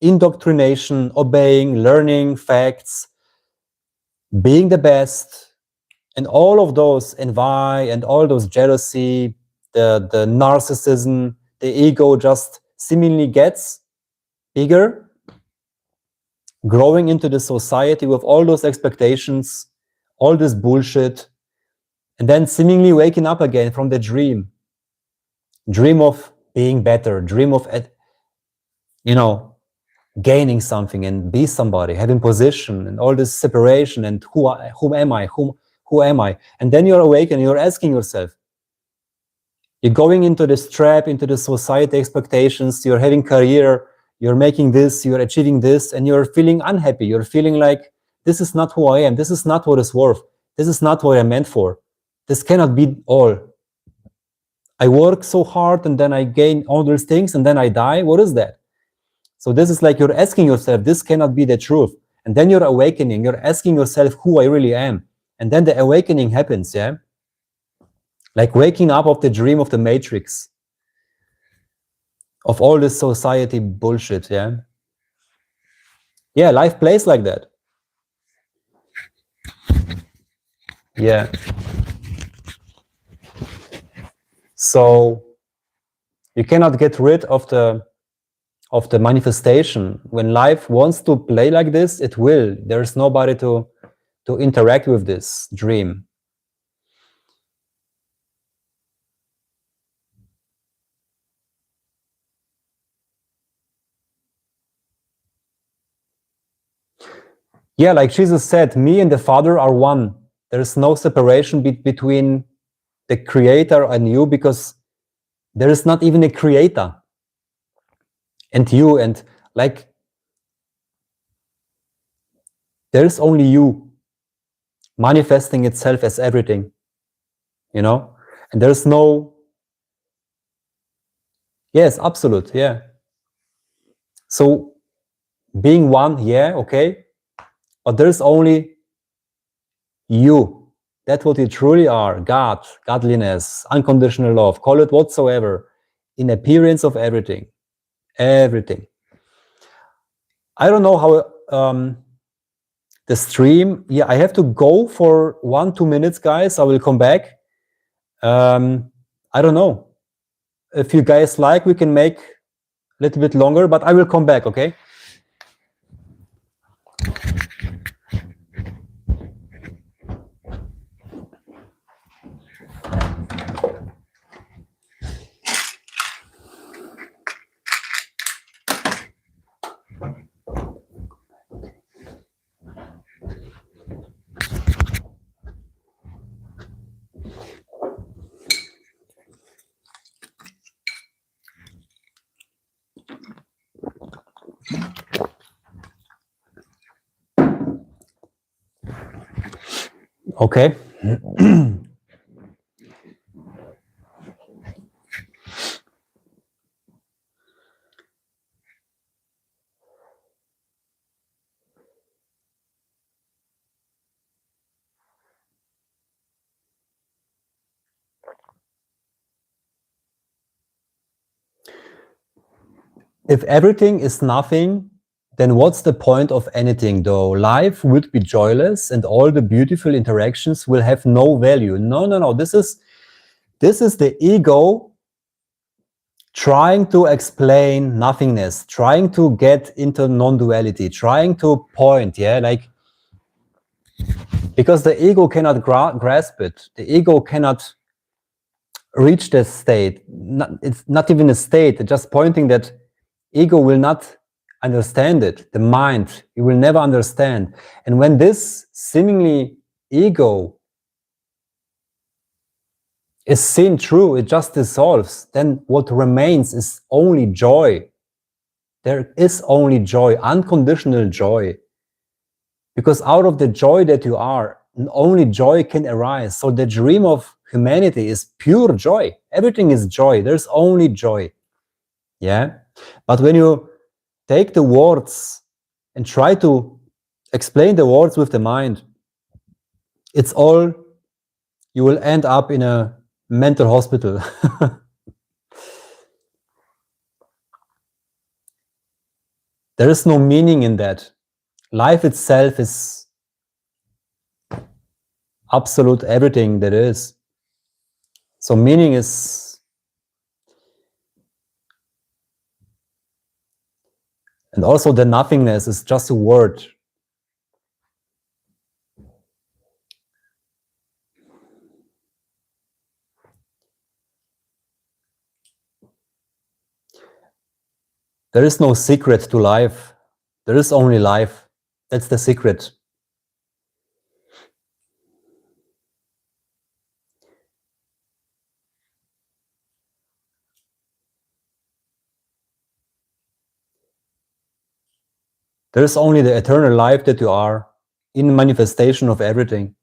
indoctrination, obeying, learning facts, being the best, and all of those envy and all those jealousy, the narcissism, the ego just seemingly gets bigger, growing into the society with all those expectations, all this bullshit, and then seemingly waking up again from the dream of being better, dream of, gaining something and be somebody, having position and all this separation and who am I? Who am I? And then you're awake and you're asking yourself, you're going into this trap, into the society expectations, you're having career, you're making this, you're achieving this, and you're feeling unhappy. You're feeling like, this is not who I am. This is not what is worth. This is not what I'm meant for. This cannot be all. I work so hard and then I gain all those things and then I die. What is that? So this is like you're asking yourself, this cannot be the truth. And then you're awakening, you're asking yourself who I really am. And then the awakening happens, yeah? Like waking up of the dream of the matrix, of all this society bullshit, yeah? Yeah, life plays like that. Yeah. So you cannot get rid of the manifestation. When life wants to play like this, it will. There's nobody to interact with this dream. Yeah, like Jesus said, me and the Father are one. There's no separation between the Creator and you, because there is not even a Creator and you, and like there is only you manifesting itself as everything, and there's no, yes, absolute, yeah. So being one, yeah, okay, but there's only you. That's what you truly are. God, godliness, unconditional love, call it whatsoever, in appearance of everything. Everything. I don't know how the stream, I have to go for 1-2 minutes, guys. I will come back. I don't know. If you guys like, we can make a little bit longer, but I will come back, okay? Okay. If everything is nothing, then what's the point of anything though? Life would be joyless and all the beautiful interactions will have no value. No. This is the ego trying to explain nothingness, trying to get into non-duality, trying to point, yeah, like, because the ego cannot grasp it. The ego cannot reach that state. It's not even a state, it's just pointing that ego will not understand it. The mind, it will never understand. And when this seemingly ego is seen true, it just dissolves, then what remains is only joy. There is only joy, unconditional joy. Because out of the joy that you are, only joy can arise. So the dream of humanity is pure joy. Everything is joy. There's only joy. Yeah. But when you take the words and try to explain the words with the mind, it's all, you will end up in a mental hospital. There is no meaning in that. Life itself is absolute everything that is. So meaning is, and also the nothingness is just a word. There is no secret to life. There is only life. That's the secret. There is only the eternal life that you are, in manifestation of everything.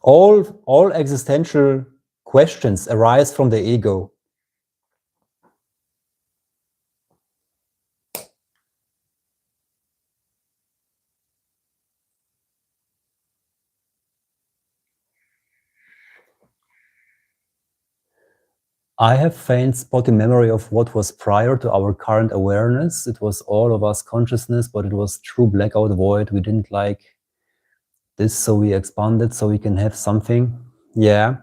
All existential questions arise from the ego. I have faint spotty memory of what was prior to our current awareness. It was all of us consciousness, but it was true blackout void. We didn't like this, so we expanded so we can have something. Yeah.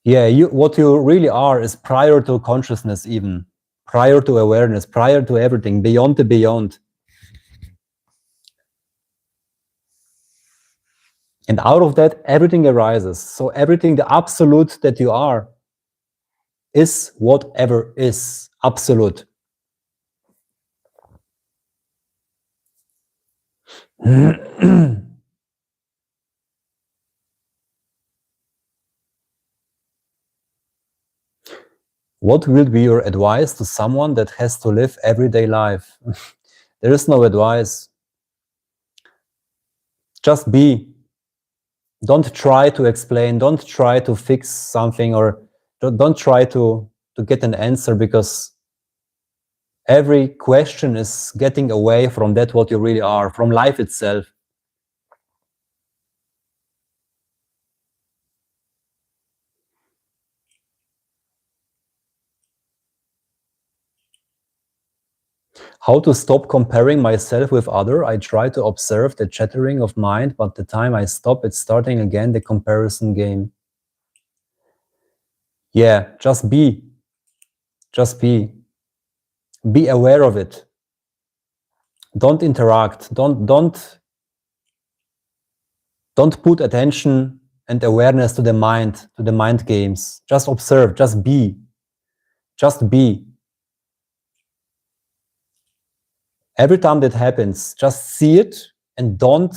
Yeah, what you really are is prior to consciousness, even prior to awareness, prior to everything, beyond the beyond. And out of that, everything arises. So everything, the absolute that you are, is whatever is absolute. What will be your advice to someone that has to live everyday life? There is no advice. Just be. Don't try to explain. Don't try to fix something, or don't try to get an answer, because every question is getting away from that what you really are, from life itself. How to stop comparing myself with other? I try to observe the chattering of mind, but the time I stop, it's starting again, the comparison game. Yeah, just be. Just be. Be aware of it. Don't interact. Don't put attention and awareness to the mind games. Just observe, just be. Just be. Every time that happens, just see it and don't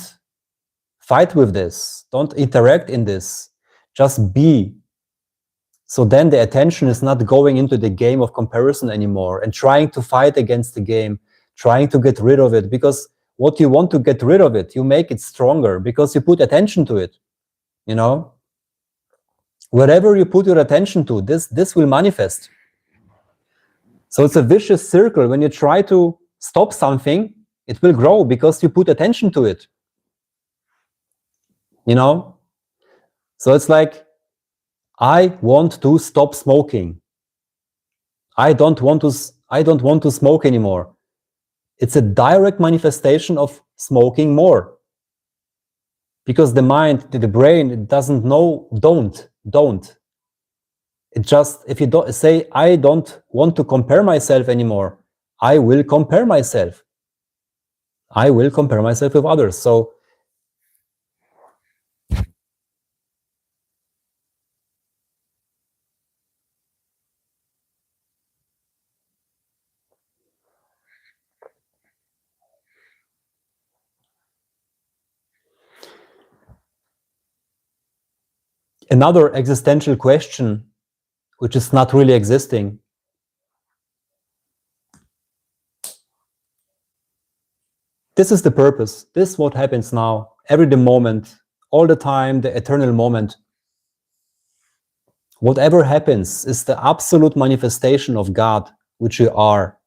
fight with this. Don't interact in this. Just be. So then the attention is not going into the game of comparison anymore and trying to fight against the game, trying to get rid of it, because what you want to get rid of it, you make it stronger because you put attention to it. You know, wherever you put your attention to, this will manifest. So it's a vicious circle. When you try to stop something, it will grow because you put attention to it. You know? So it's like, I want to stop smoking. I don't want to smoke anymore. It's a direct manifestation of smoking more. Because the mind, the brain, it doesn't know, don't. It just, if you don't say, I don't want to compare myself anymore, I will compare myself. I will compare myself with others. So another existential question, which is not really existing. This is the purpose. This is what happens now, every moment, all the time, the eternal moment. Whatever happens is the absolute manifestation of God, which you are.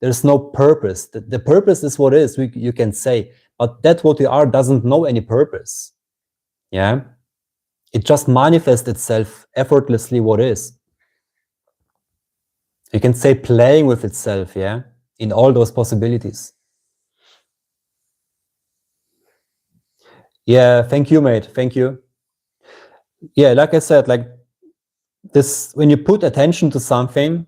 There's no purpose. The purpose is what is, you can say, but that what you are doesn't know any purpose. Yeah? It just manifests itself effortlessly what is. You can say playing with itself, yeah? In all those possibilities. Yeah, thank you, mate. Thank you. Yeah, like I said, like this, when you put attention to something,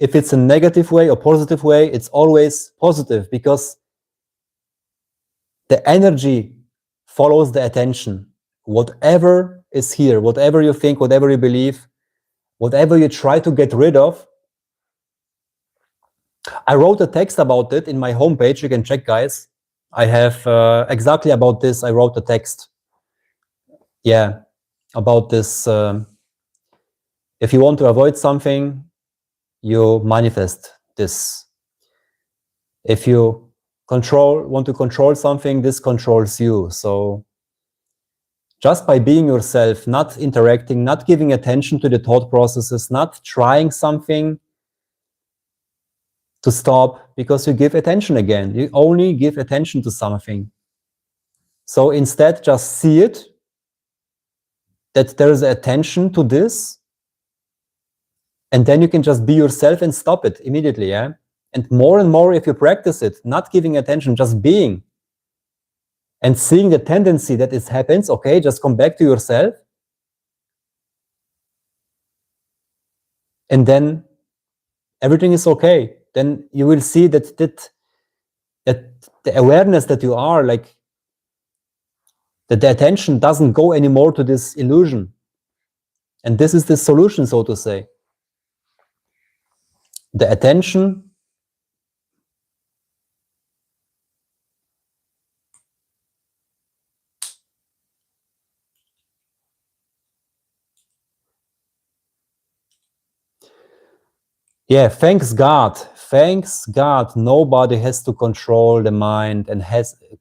if it's a negative way or positive way, it's always positive because the energy follows the attention. Whatever is here, whatever you think, whatever you believe, whatever you try to get rid of. I wrote a text about it in my homepage. You can check, guys. I have exactly about this. I wrote a text. Yeah, about this. If you want to avoid something, you manifest this. If you want to control something, this controls you. So just by being yourself, not interacting, not giving attention to the thought processes, not trying something to stop, because you give attention again. You only give attention to something. So instead, just see it, that there is attention to this, and then you can just be yourself and stop it immediately, yeah? And more, if you practice it, not giving attention, just being, and seeing the tendency that it happens, okay, just come back to yourself, and then everything is okay. Then you will see that the awareness that you are, like, that the attention doesn't go anymore to this illusion. And this is the solution, so to say. The attention yeah, thanks God, nobody has to control the mind and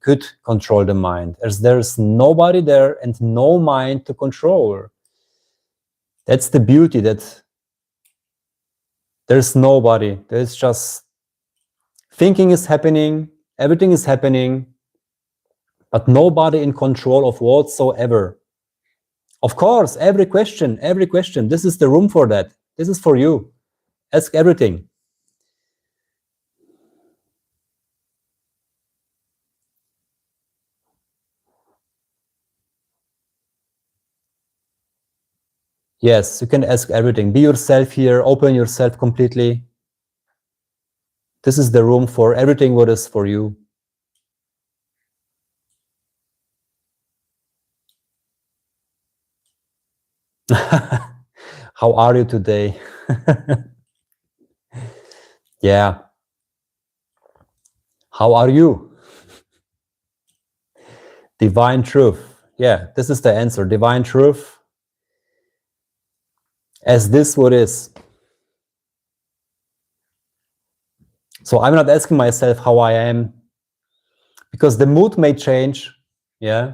could control the mind, as there's nobody there and no mind to control. That's the beauty, that there's nobody. There's just thinking is happening, everything is happening, but nobody in control of whatsoever. Of course, every question, this is the room for that. This is for you. Ask everything. Yes, you can ask everything. Be yourself here, open yourself completely. This is the room for everything what is for you. How are you today? Yeah. How are you? Divine truth. Yeah, this is the answer. Divine truth. As this what is. So I'm not asking myself how I am, because the mood may change. Yeah.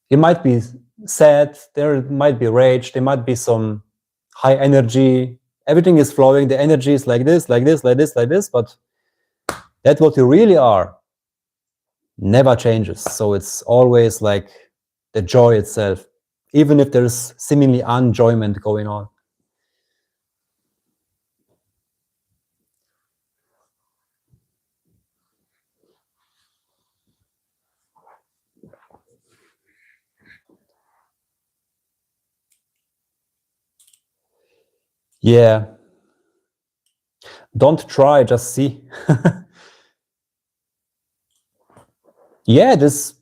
It might be sad, there might be rage, there might be some high energy. Everything is flowing, the energy is like this, like this, like this, like this, but that's what you really are. Never changes. So it's always like the joy itself, even if there's seemingly enjoyment going on. Yeah. Don't try, just see. Yeah, this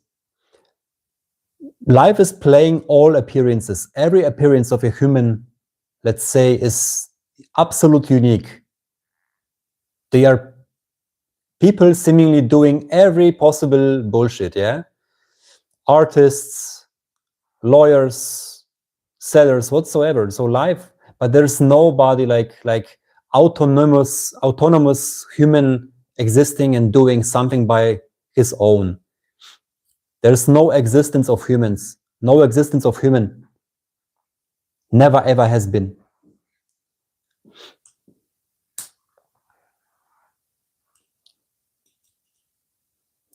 life is playing all appearances. Every appearance of a human, let's say, is absolutely unique. They are people seemingly doing every possible bullshit, yeah? Artists, lawyers, sellers, whatsoever. So life, but there's nobody like autonomous human existing and doing something by his own. There's no existence of humans. No existence of human. Never ever has been.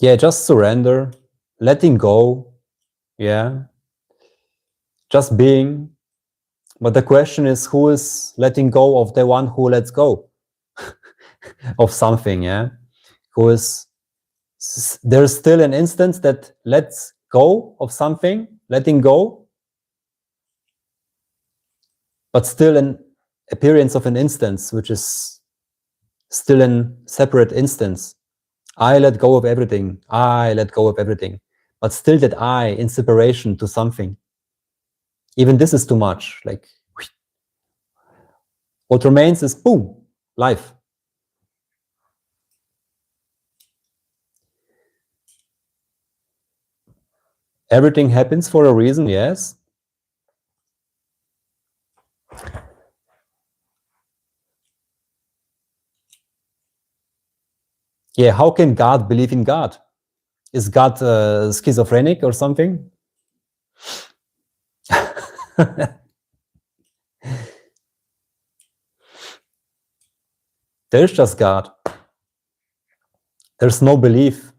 Yeah, just surrender, letting go, yeah, just being. But the question is, who is letting go of the one who lets go of something, yeah? Who is, there's still an instance that lets go of something, letting go, but still an appearance of an instance, which is still a separate instance. I let go of everything. I let go of everything. But still that I in separation to something. Even this is too much. Like, what remains is boom, life. Everything happens for a reason, yes. Yeah, how can God believe in God? Is God schizophrenic or something? There's just God. There's no belief.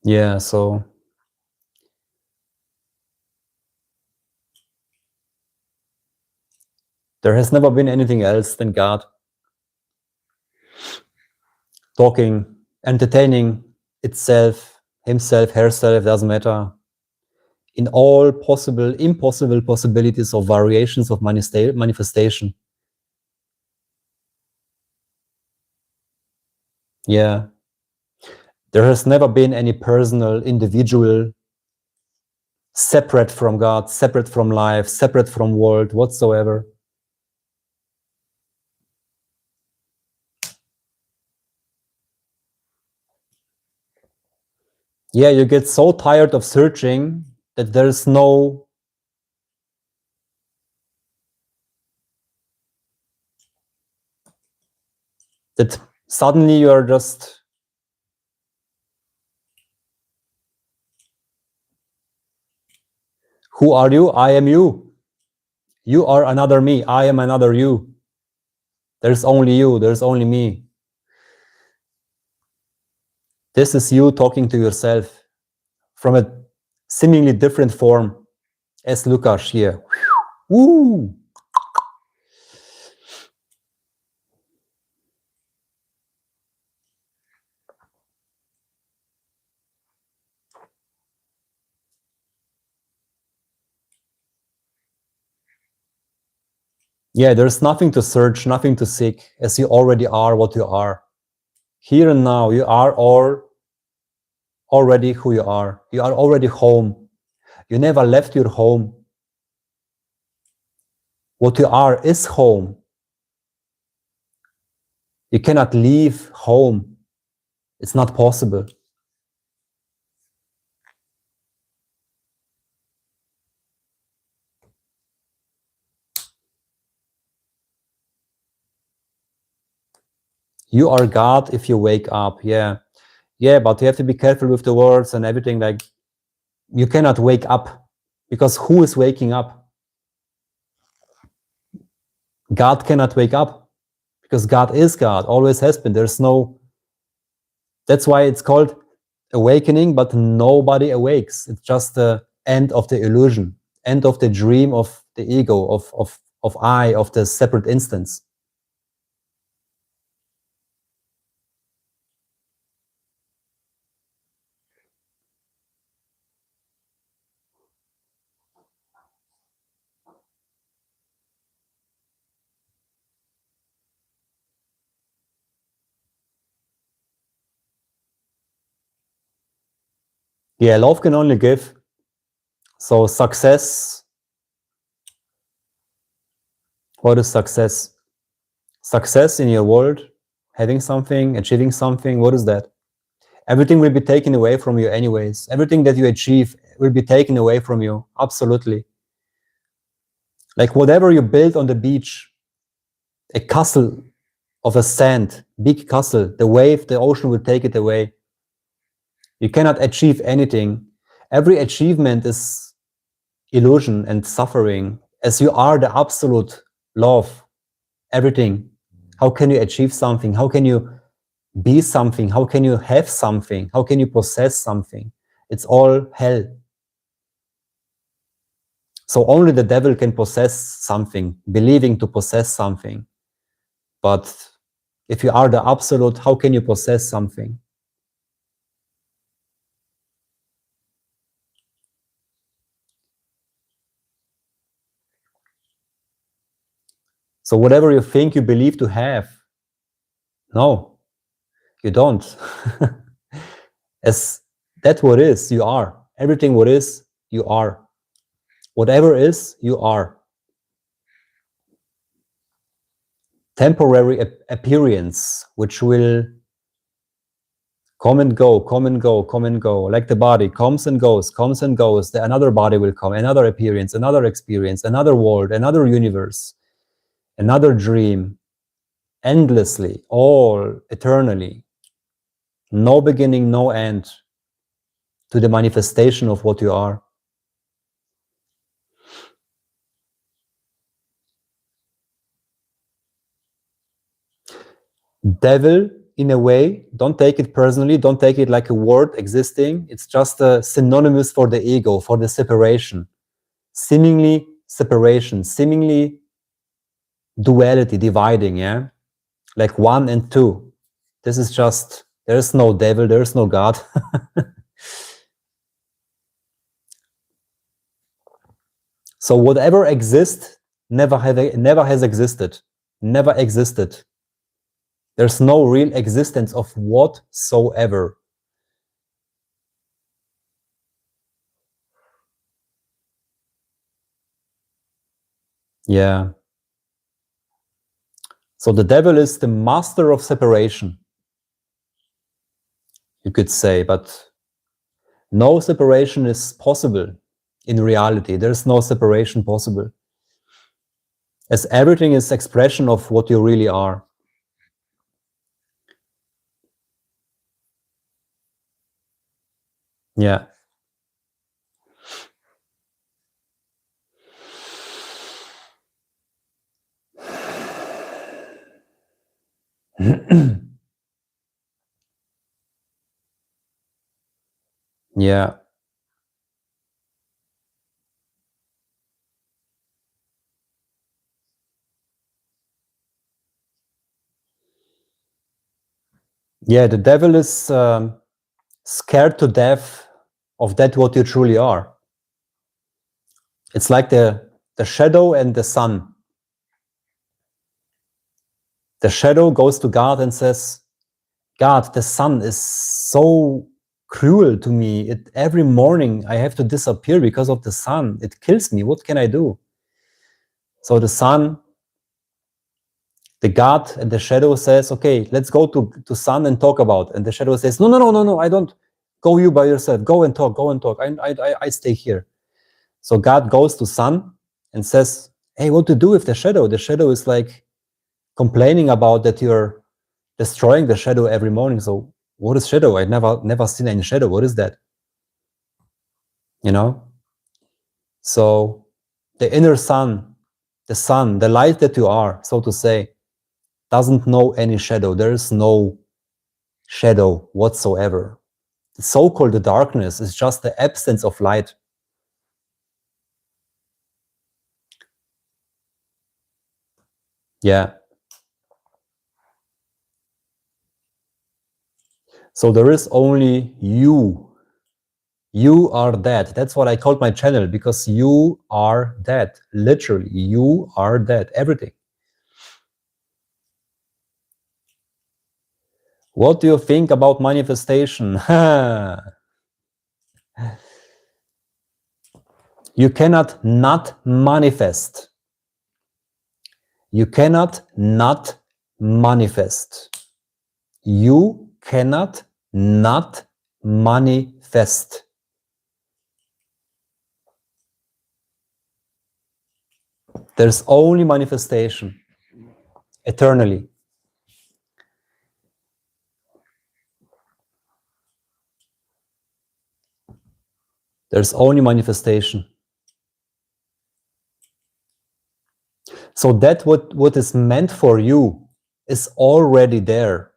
Yeah, so there has never been anything else than God. Talking, entertaining itself, himself, herself, doesn't matter. In all possible, impossible possibilities of variations of manifestation. Yeah. There has never been any personal, individual, separate from God, separate from life, separate from world, whatsoever. Yeah, you get so tired of searching that there's no that suddenly you're just who are you? I am you. You are another me. I am another you. There's only you. There's only me. This is you talking to yourself from a seemingly different form as Lukasz here. Woo! Yeah, there's nothing to search, nothing to seek, as you already are what you are. Here and now, you are already who you are. You are already home. You never left your home. What you are is home. You cannot leave home. It's not possible. You are God if you wake up. Yeah. Yeah, but you have to be careful with the words and everything. Like, you cannot wake up, because who is waking up? God cannot wake up, because God is God, always has been. There's no, that's why it's called awakening, but nobody awakes. It's just the end of the illusion, end of the dream of the ego, of I, of the separate instance. Yeah, love can only give. So success, what is success? Success in your world, having something, achieving something, what is that? Everything will be taken away from you anyways. Everything that you achieve will be taken away from you, absolutely. Like whatever you build on the beach, a castle of a sand, big castle, the wave, the ocean will take it away. You cannot achieve anything. Every achievement is illusion and suffering. As you are the absolute love, everything. How can you achieve something? How can you be something? How can you have something? How can you possess something? It's all hell. So only the devil can possess something, believing to possess something. But if you are the absolute, how can you possess something? So whatever you think you believe to have, no, you don't. As that what is, you are. Everything what is, you are. Whatever is, you are. Temporary appearance, which will come and go, come and go, come and go. Like the body comes and goes, comes and goes. Another body will come, another appearance, another experience, another world, another universe, another dream, endlessly, all eternally. No beginning, no end to the manifestation of what you are. Devil, in a way, don't take it personally, don't take it like a word existing. It's just a synonymous for the ego, for the separation. Seemingly separation, seemingly duality, dividing, yeah? Like 1 and 2. This is just, there's no devil, there's no God. So whatever exists never has existed, never existed. There's no real existence of whatsoever. Yeah. So the devil is the master of separation, you could say, but no separation is possible in reality. There's no separation possible, as everything is expression of what you really are. Yeah. Yeah. Yeah, the devil is scared to death of that what you truly are. It's like the shadow and the sun. The shadow goes to God and says, God, the sun is so cruel to me. Every morning I have to disappear because of the sun. It kills me. What can I do? So the sun, the God and the shadow says, okay, let's go to sun and talk about it. And the shadow says, no, I don't. Go you by yourself. Go and talk. I stay here. So God goes to sun and says, hey, what to do with the shadow? The shadow is like complaining about that you're destroying the shadow every morning. So what is shadow? I've never seen any shadow. What is that? You know? So the inner sun, the light that you are, so to say, doesn't know any shadow. There is no shadow whatsoever. The so-called darkness is just the absence of light. Yeah. So there is only you. You are dead. That's what I called my channel, because you are dead. Literally, you are dead. Everything. What do you think about manifestation? You cannot not manifest. You cannot not manifest. You cannot not manifest. There's only manifestation eternally. There's only manifestation. So that what is meant for you is already there.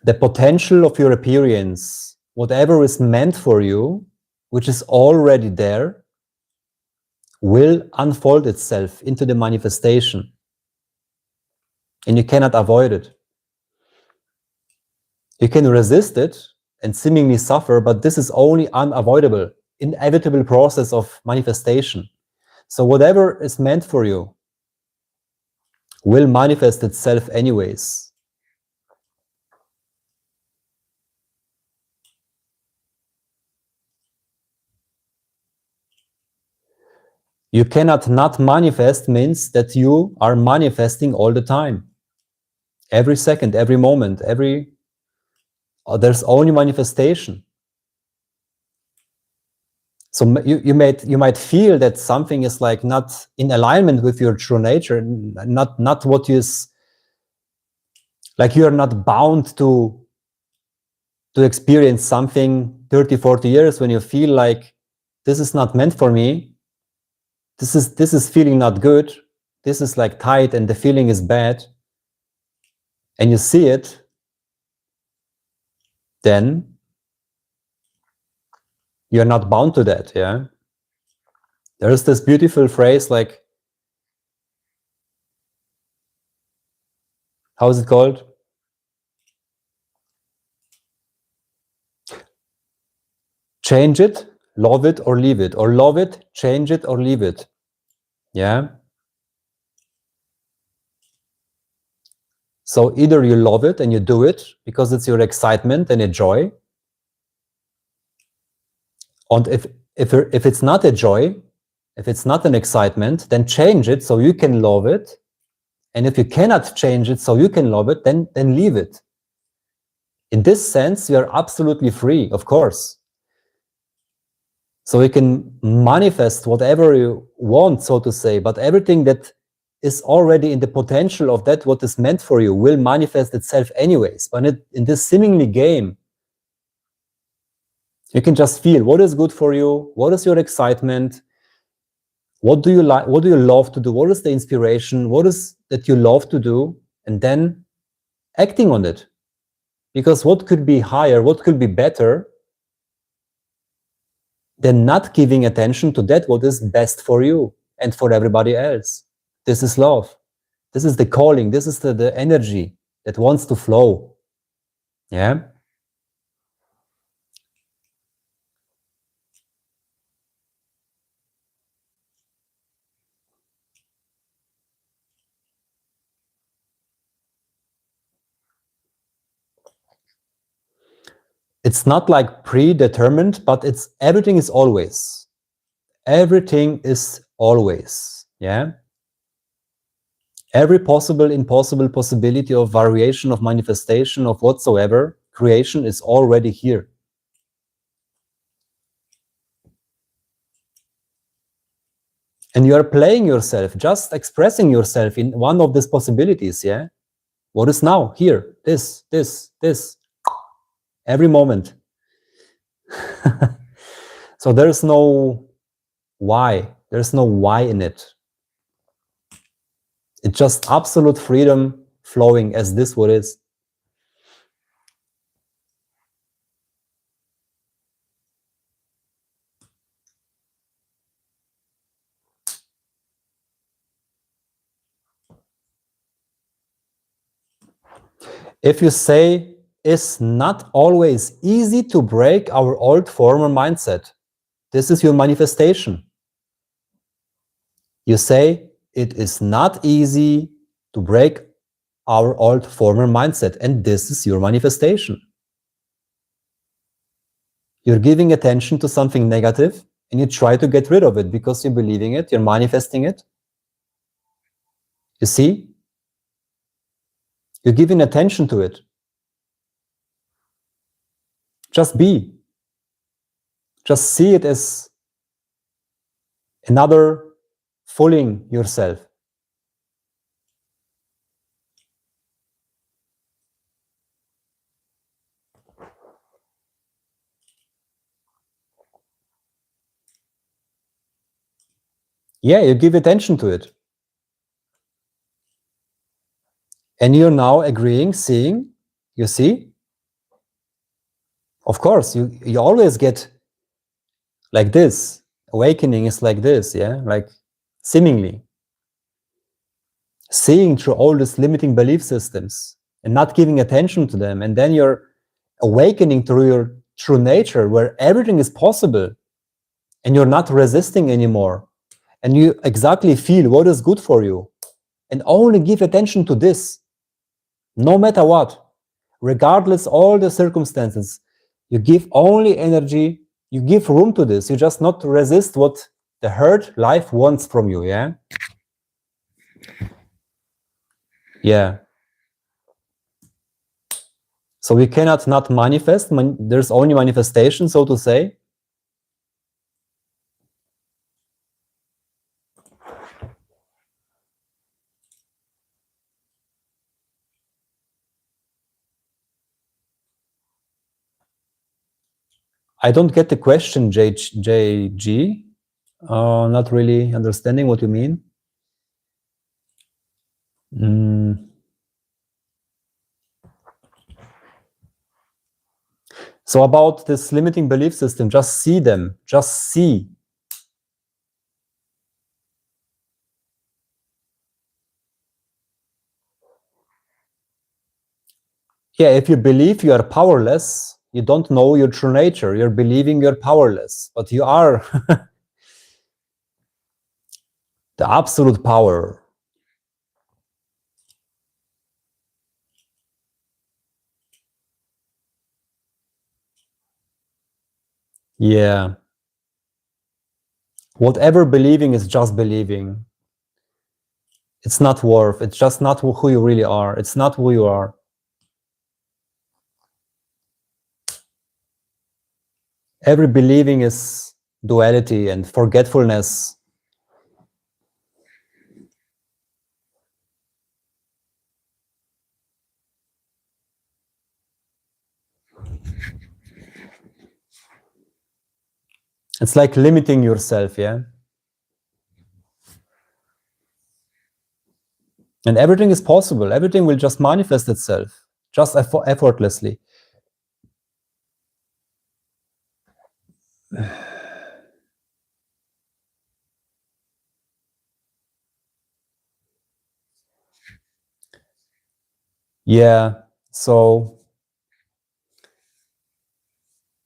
The potential of your appearance, whatever is meant for you, which is already there, will unfold itself into the manifestation. And you cannot avoid it. You can resist it and seemingly suffer, but this is only unavoidable, inevitable process of manifestation. So whatever is meant for you will manifest itself anyways. You cannot not manifest means that you are manifesting all the time. Every second, every moment, there's only manifestation. So you might feel that something is like not in alignment with your true nature, not what is, like you are not bound to experience something 30, 40 years when you feel like this is not meant for me. This is feeling not good. This is like tight and the feeling is bad. And you see it, then you're not bound to that, yeah? There's this beautiful phrase like, how is it called? Change it, love it, or leave it. Or love it, change it, or leave it. Yeah? So either you love it and you do it because it's your excitement and a joy. And if it's not a joy, if it's not an excitement, then change it so you can love it. And if you cannot change it so you can love it, then leave it. In this sense, you are absolutely free, of course. So you can manifest whatever you want, so to say, but everything that is already in the potential of that what is meant for you will manifest itself anyways. But in this seemingly game, you can just feel what is good for you, what is your excitement, what do you like, what do you love to do, what is the inspiration, what is that you love to do, and then acting on it. Because what could be higher, what could be better than not giving attention to that what is best for you and for everybody else? This is love. This is the calling. This is the energy that wants to flow. Yeah. It's not like predetermined, but it's everything is always. Everything is always, yeah? Every possible, impossible possibility of variation, of manifestation, of whatsoever, creation is already here. And you are playing yourself, just expressing yourself in one of these possibilities, yeah? What is now? Here, this, every moment. So there's no why. There's no why in it. It's just absolute freedom flowing as this what is. If you say it's not always easy to break our old former mindset, this is your manifestation. You say it is not easy to break our old former mindset, and this is your manifestation. You're giving attention to something negative and you try to get rid of it because you're believing it, you're manifesting it. You see? You're giving attention to it. Just be. Just see it as another fooling yourself. Yeah, you give attention to it. And you're now agreeing, seeing, you see? Of course, you always get like this. Awakening is like this, yeah? Like seemingly. Seeing through all these limiting belief systems and not giving attention to them. And then you're awakening to your true nature where everything is possible and you're not resisting anymore. And you exactly feel what is good for you. And only give attention to this, no matter what, regardless all the circumstances. You give only energy, you give room to this. You just not resist what the hurt life wants from you, yeah? Yeah. So we cannot not manifest. There's only manifestation, so to say. I don't get the question, JG. Not really understanding what you mean. So about this limiting belief system, just see them, just see. Yeah, if you believe you are powerless, you don't know your true nature. You're believing you're powerless, but you are the absolute power. Yeah. Whatever believing is just believing. It's not worth. It's just not who you really are. It's not who you are. Every believing is duality and forgetfulness. It's like limiting yourself, yeah? And everything is possible. Everything will just manifest itself, just effortlessly. Yeah, so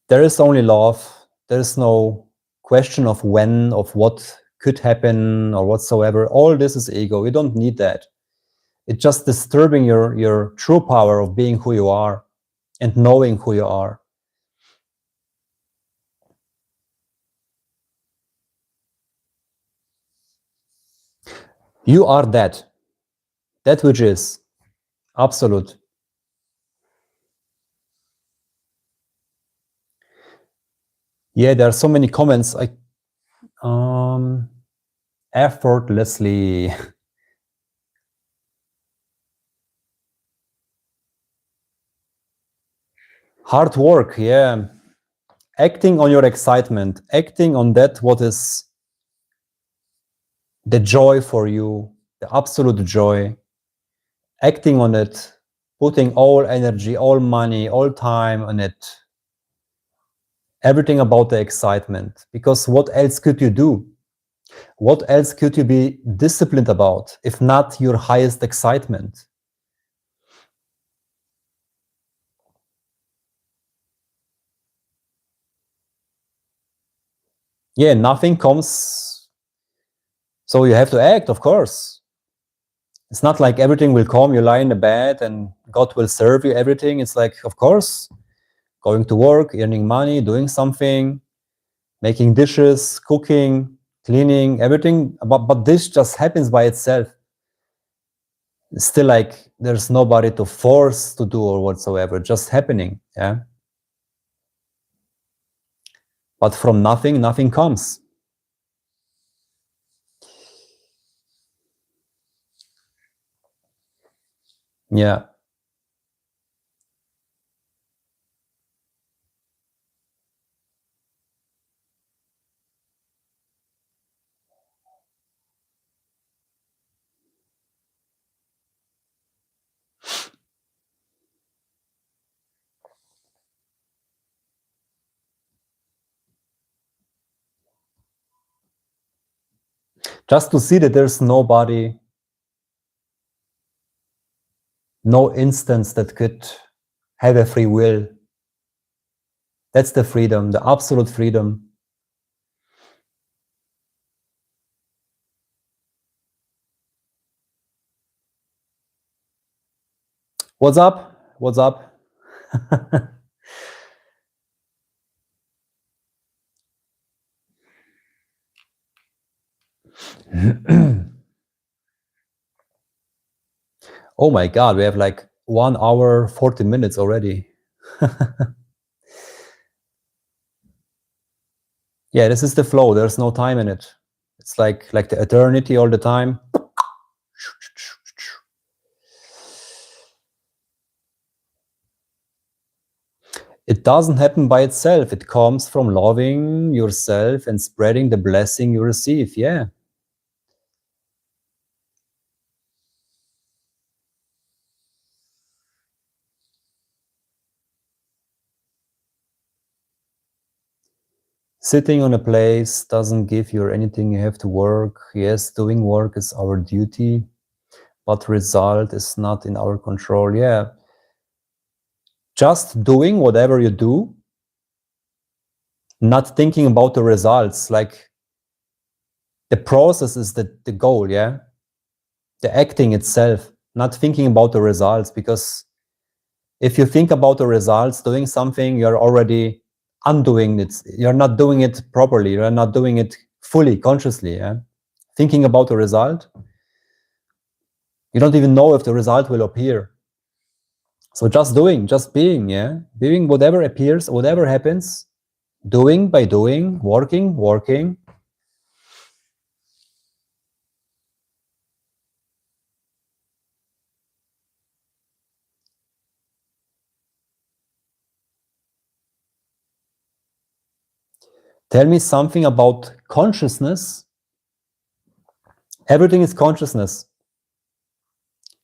there is only love. There is no question of when, of what could happen or whatsoever. All this is ego. You don't need that. It's just disturbing your true power of being who you are and knowing who you are. You are that which is absolute. Yeah, there are so many comments. Effortlessly. Hard work, yeah. Acting on your excitement, acting on that what is the joy for you, the absolute joy, acting on it, putting all energy, all money, all time on it, everything about the excitement. Because what else could you do? What else could you be disciplined about if not your highest excitement? Yeah, nothing comes, so you have to act, of course. It's not like everything will come, you lie in the bed and God will serve you everything. It's like, of course, going to work, earning money, doing something, making dishes, cooking, cleaning, everything. But this just happens by itself. It's still like there's nobody to force to do or whatsoever, just happening. Yeah. But from nothing, nothing comes. Yeah. Just to see that there's nobody, no instance that could have a free will. That's the freedom, the absolute freedom. What's up? What's up? Oh my God, we have like 1 hour, 40 minutes already. Yeah, this is the flow. There's no time in it. It's like the eternity all the time. It doesn't happen by itself. It comes from loving yourself and spreading the blessing you receive. Yeah. Sitting on a place doesn't give you anything. You have to work. Yes, doing work is our duty, but result is not in our control. Yeah. Just doing whatever you do, not thinking about the results. Like the process is the goal. Yeah. The acting itself, not thinking about the results, because if you think about the results, doing something, you're already undoing it. You're not doing it properly. You're not doing it fully, consciously. Yeah? Thinking about the result, you don't even know if the result will appear. So just doing, just being, yeah? Doing whatever appears, whatever happens, doing by doing, working. Tell me something about consciousness. Everything is consciousness,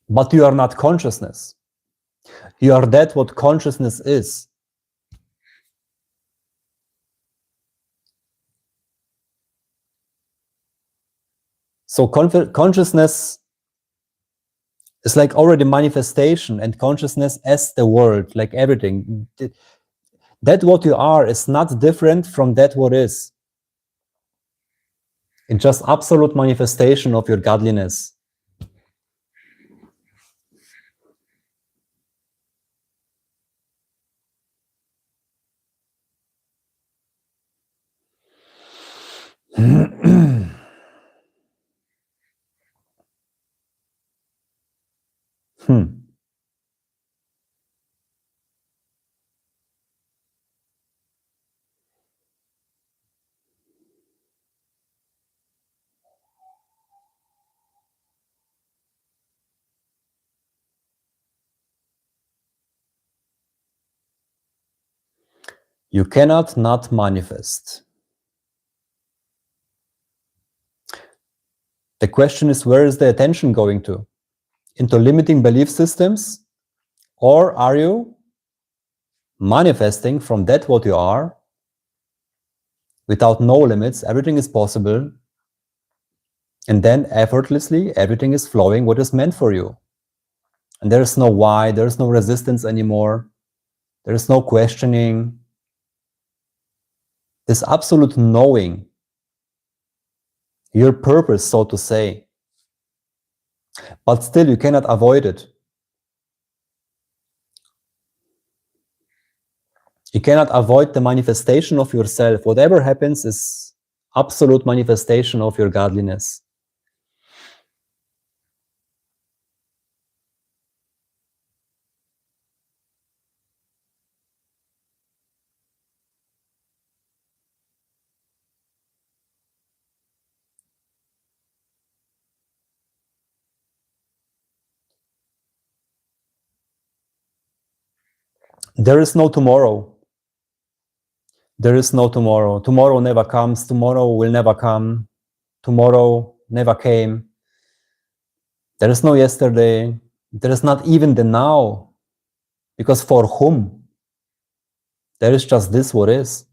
but you are not consciousness. You are that what consciousness is. So consciousness is like already manifestation, and consciousness as the world, like everything. That what you are is not different from that what is. It's just absolute manifestation of your godliness. You cannot not manifest. The question is, where is the attention going to? Into limiting belief systems? Or are you manifesting from that what you are, without no limits, everything is possible, and then effortlessly everything is flowing what is meant for you? And there is no why, there is no resistance anymore, there is no questioning. This absolute knowing your purpose, so to say. But still you cannot avoid it. You cannot avoid the manifestation of yourself. Whatever happens is absolute manifestation of your godliness. There is no tomorrow. There is no tomorrow. Tomorrow never comes. Tomorrow will never come. Tomorrow never came. There is no yesterday. There is not even the now. Because for whom? There is just this what is.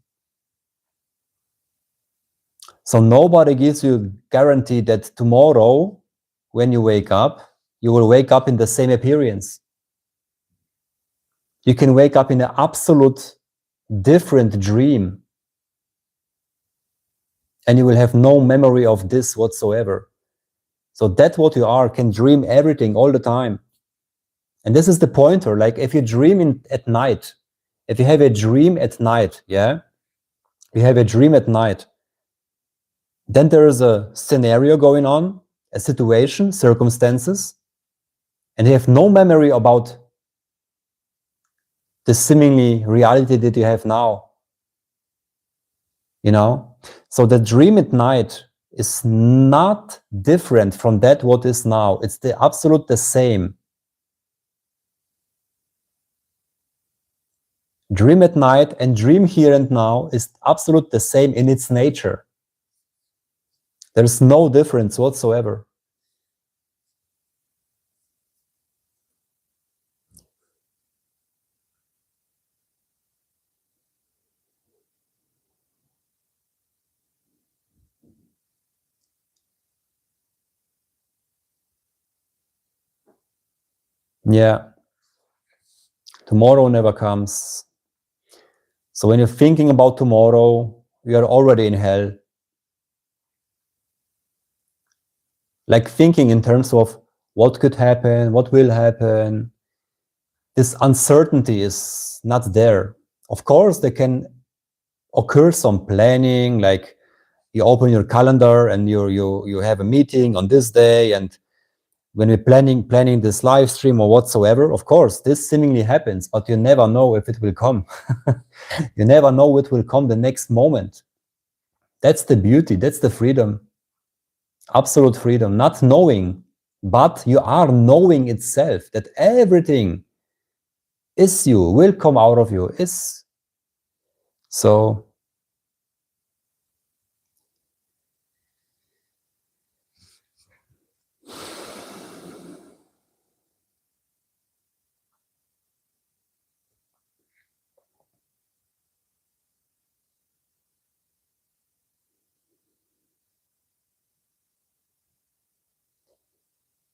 So nobody gives you guarantee that tomorrow, when you wake up, you will wake up in the same appearance. You can wake up in an absolute different dream, and you will have no memory of this whatsoever. So that what you are can dream everything all the time. And this is the pointer. Like if you dream at night, if you have a dream at night, yeah, you have a dream at night, then there is a scenario going on, a situation, circumstances, and you have no memory about the seemingly reality that you have now. You know? So the dream at night is not different from that what is now. It's the absolute the same. Dream at night and dream here and now is absolute the same in its nature. There's no difference whatsoever. Yeah. Tomorrow never comes. So when you're thinking about tomorrow, you are already in hell. Like thinking in terms of what could happen, what will happen. This uncertainty is not there. Of course, there can occur some planning, like you open your calendar and you have a meeting on this day, and when we're planning this live stream or whatsoever, of course, this seemingly happens, but you never know if it will come. You never know what will come the next moment. That's the beauty, that's the freedom. Absolute freedom, not knowing, but you are knowing itself, that everything is you, will come out of you, is. So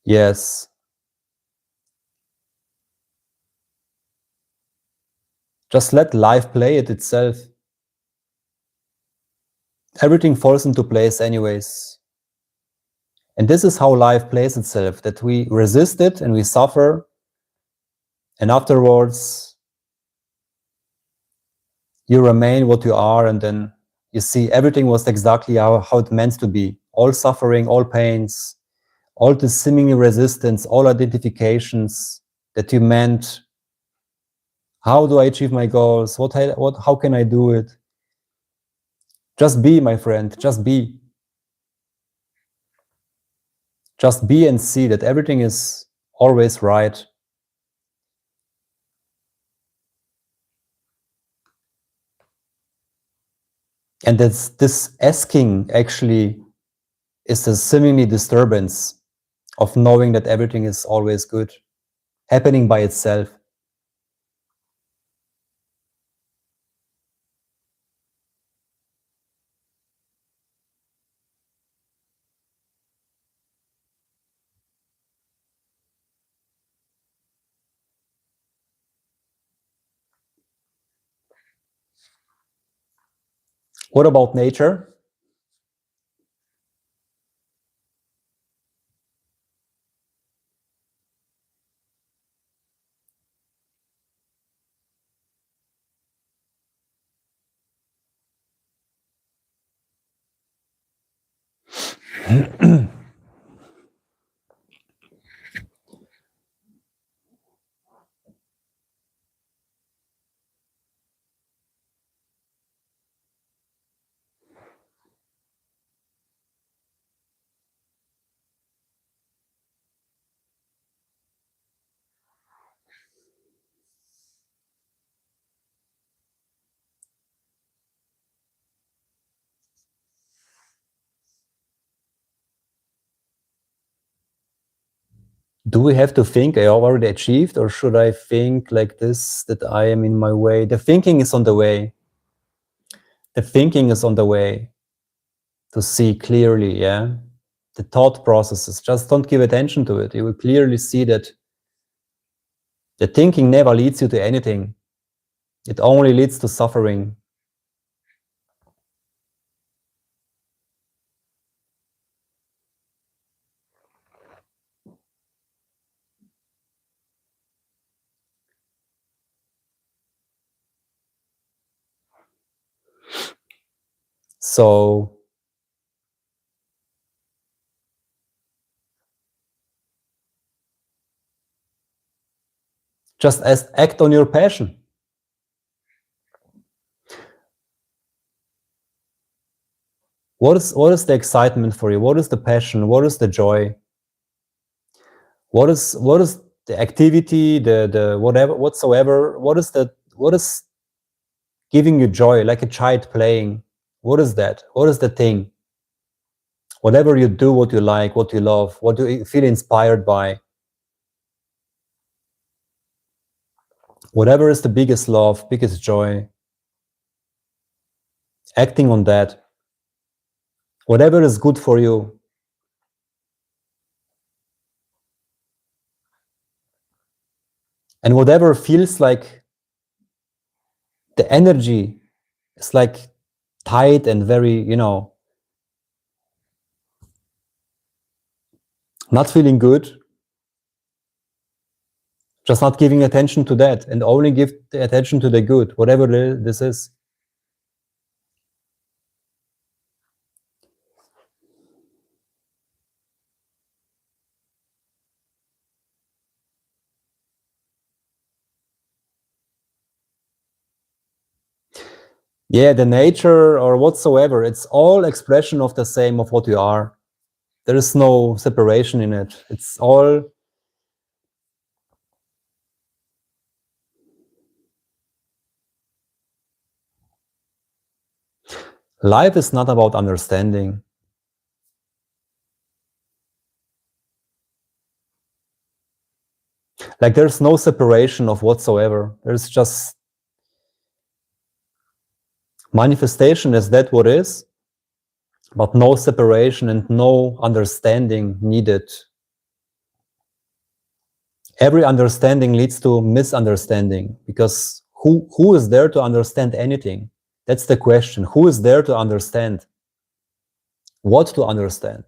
yes, just let life play it itself. Everything falls into place anyways. And this is how life plays itself, that we resist it and we suffer, and afterwards you remain what you are, and then you see everything was exactly how it meant to be. All suffering, all pains, all the seemingly resistance, all identifications that you meant. How do I achieve my goals? How can I do it? Just be, my friend, just be. Just be and see that everything is always right. And this asking actually is the seemingly disturbance of knowing that everything is always good, happening by itself. What about nature? Do we have to think I already achieved, or should I think like this, that I am in my way? The thinking is on the way. The thinking is on the way to see clearly, yeah? The thought processes, just don't give attention to it. You will clearly see that the thinking never leads you to anything. It only leads to suffering. So just act on your passion. What is the excitement for you? What is the passion? What is the joy? What is the activity, the whatever whatsoever? What is giving you joy, like a child playing? What is that? What is the thing? Whatever you do, what you like, what you love, what you feel inspired by, whatever is the biggest love, biggest joy, acting on that, whatever is good for you. And whatever feels like the energy is like tight and very, not feeling good, just not giving attention to that and only give the attention to the good, whatever this is. Yeah, the nature or whatsoever, it's all expression of the same of what you are. There is no separation in it. It's all life is not about understanding. Like there's no separation of whatsoever. There's just manifestation is that what is, but no separation and no understanding needed. Every understanding leads to misunderstanding, because who is there to understand anything? That's the question. Who is there to understand? What to understand?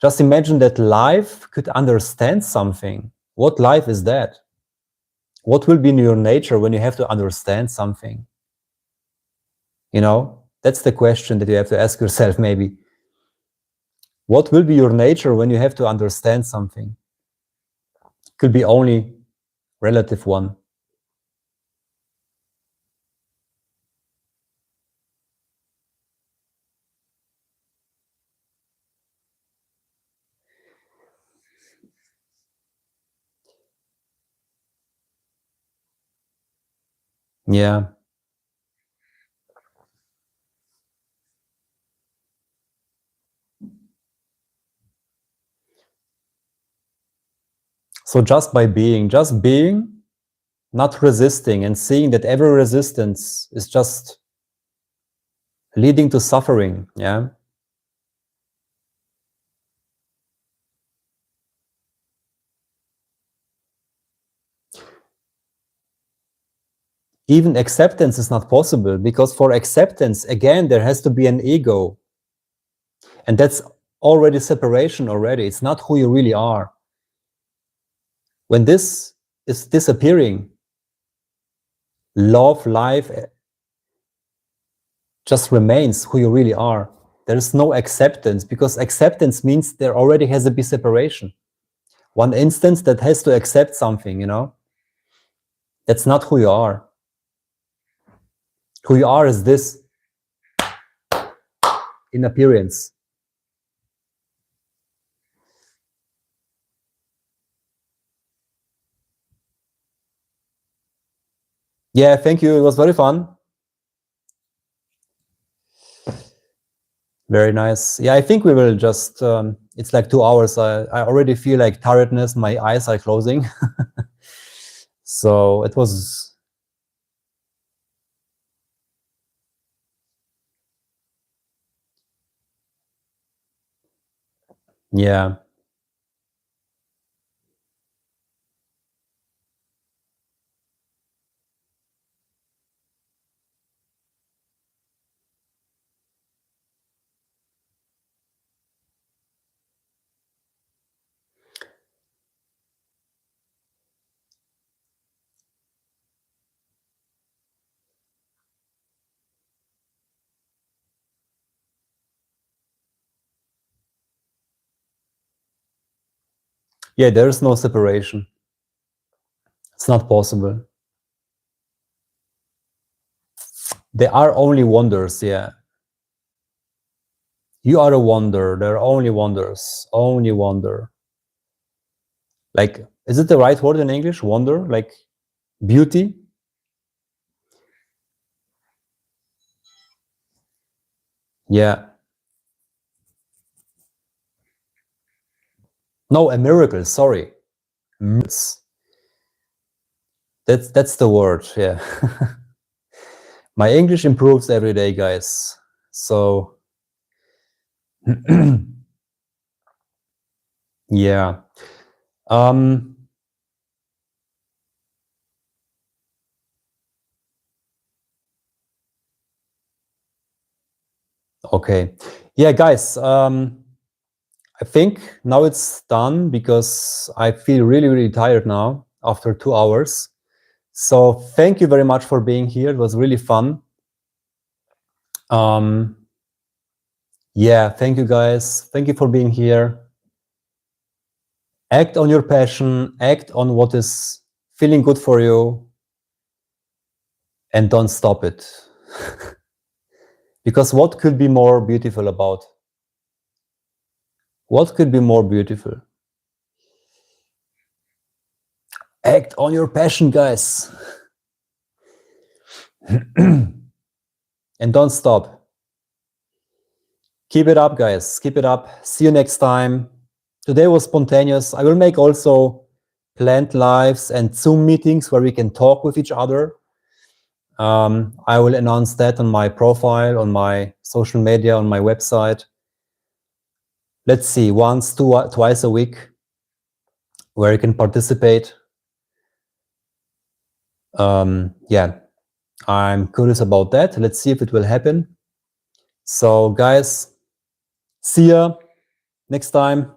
Just imagine that life could understand something. What life is that? What will be in your nature when you have to understand something? That's the question that you have to ask yourself, maybe. What will be your nature when you have to understand something? Could be only relative one. Yeah. So just by being, not resisting, and seeing that every resistance is just leading to suffering, yeah? Even acceptance is not possible, because for acceptance, again, there has to be an ego. And that's already separation already. It's not who you really are. When this is disappearing, love, life just remains who you really are. There is no acceptance, because acceptance means there already has to be separation. One instance that has to accept something, you know? That's not who you are. Who you are is this, in appearance. Yeah, thank you. It was very fun. Very nice. Yeah, I think we will just, it's like 2 hours. I already feel like tiredness. My eyes are closing. So it was, yeah. Yeah, there is no separation. It's not possible. There are only wonders, yeah. You are a wonder. There are only wonders. Only wonder. Like, is it the right word in English? Wonder? Like beauty? Yeah. No, a miracle, sorry. Miracles. That's the word, yeah. My English improves every day, guys. So yeah. Okay. Yeah, guys, I think now it's done, because I feel really, really tired now after 2 hours. So thank you very much for being here. It was really fun. Yeah, thank you, guys. Thank you for being here. Act on your passion, act on what is feeling good for you, and don't stop it. Because what could be more beautiful about? What could be more beautiful? Act on your passion, guys. And don't stop. Keep it up, guys. Keep it up. See you next time. Today was spontaneous. I will make also planned lives and Zoom meetings where we can talk with each other. I will announce that on my profile, on my social media, on my website. Let's see, once, twice a week, where you can participate. Yeah, I'm curious about that. Let's see if it will happen. So guys, see ya next time.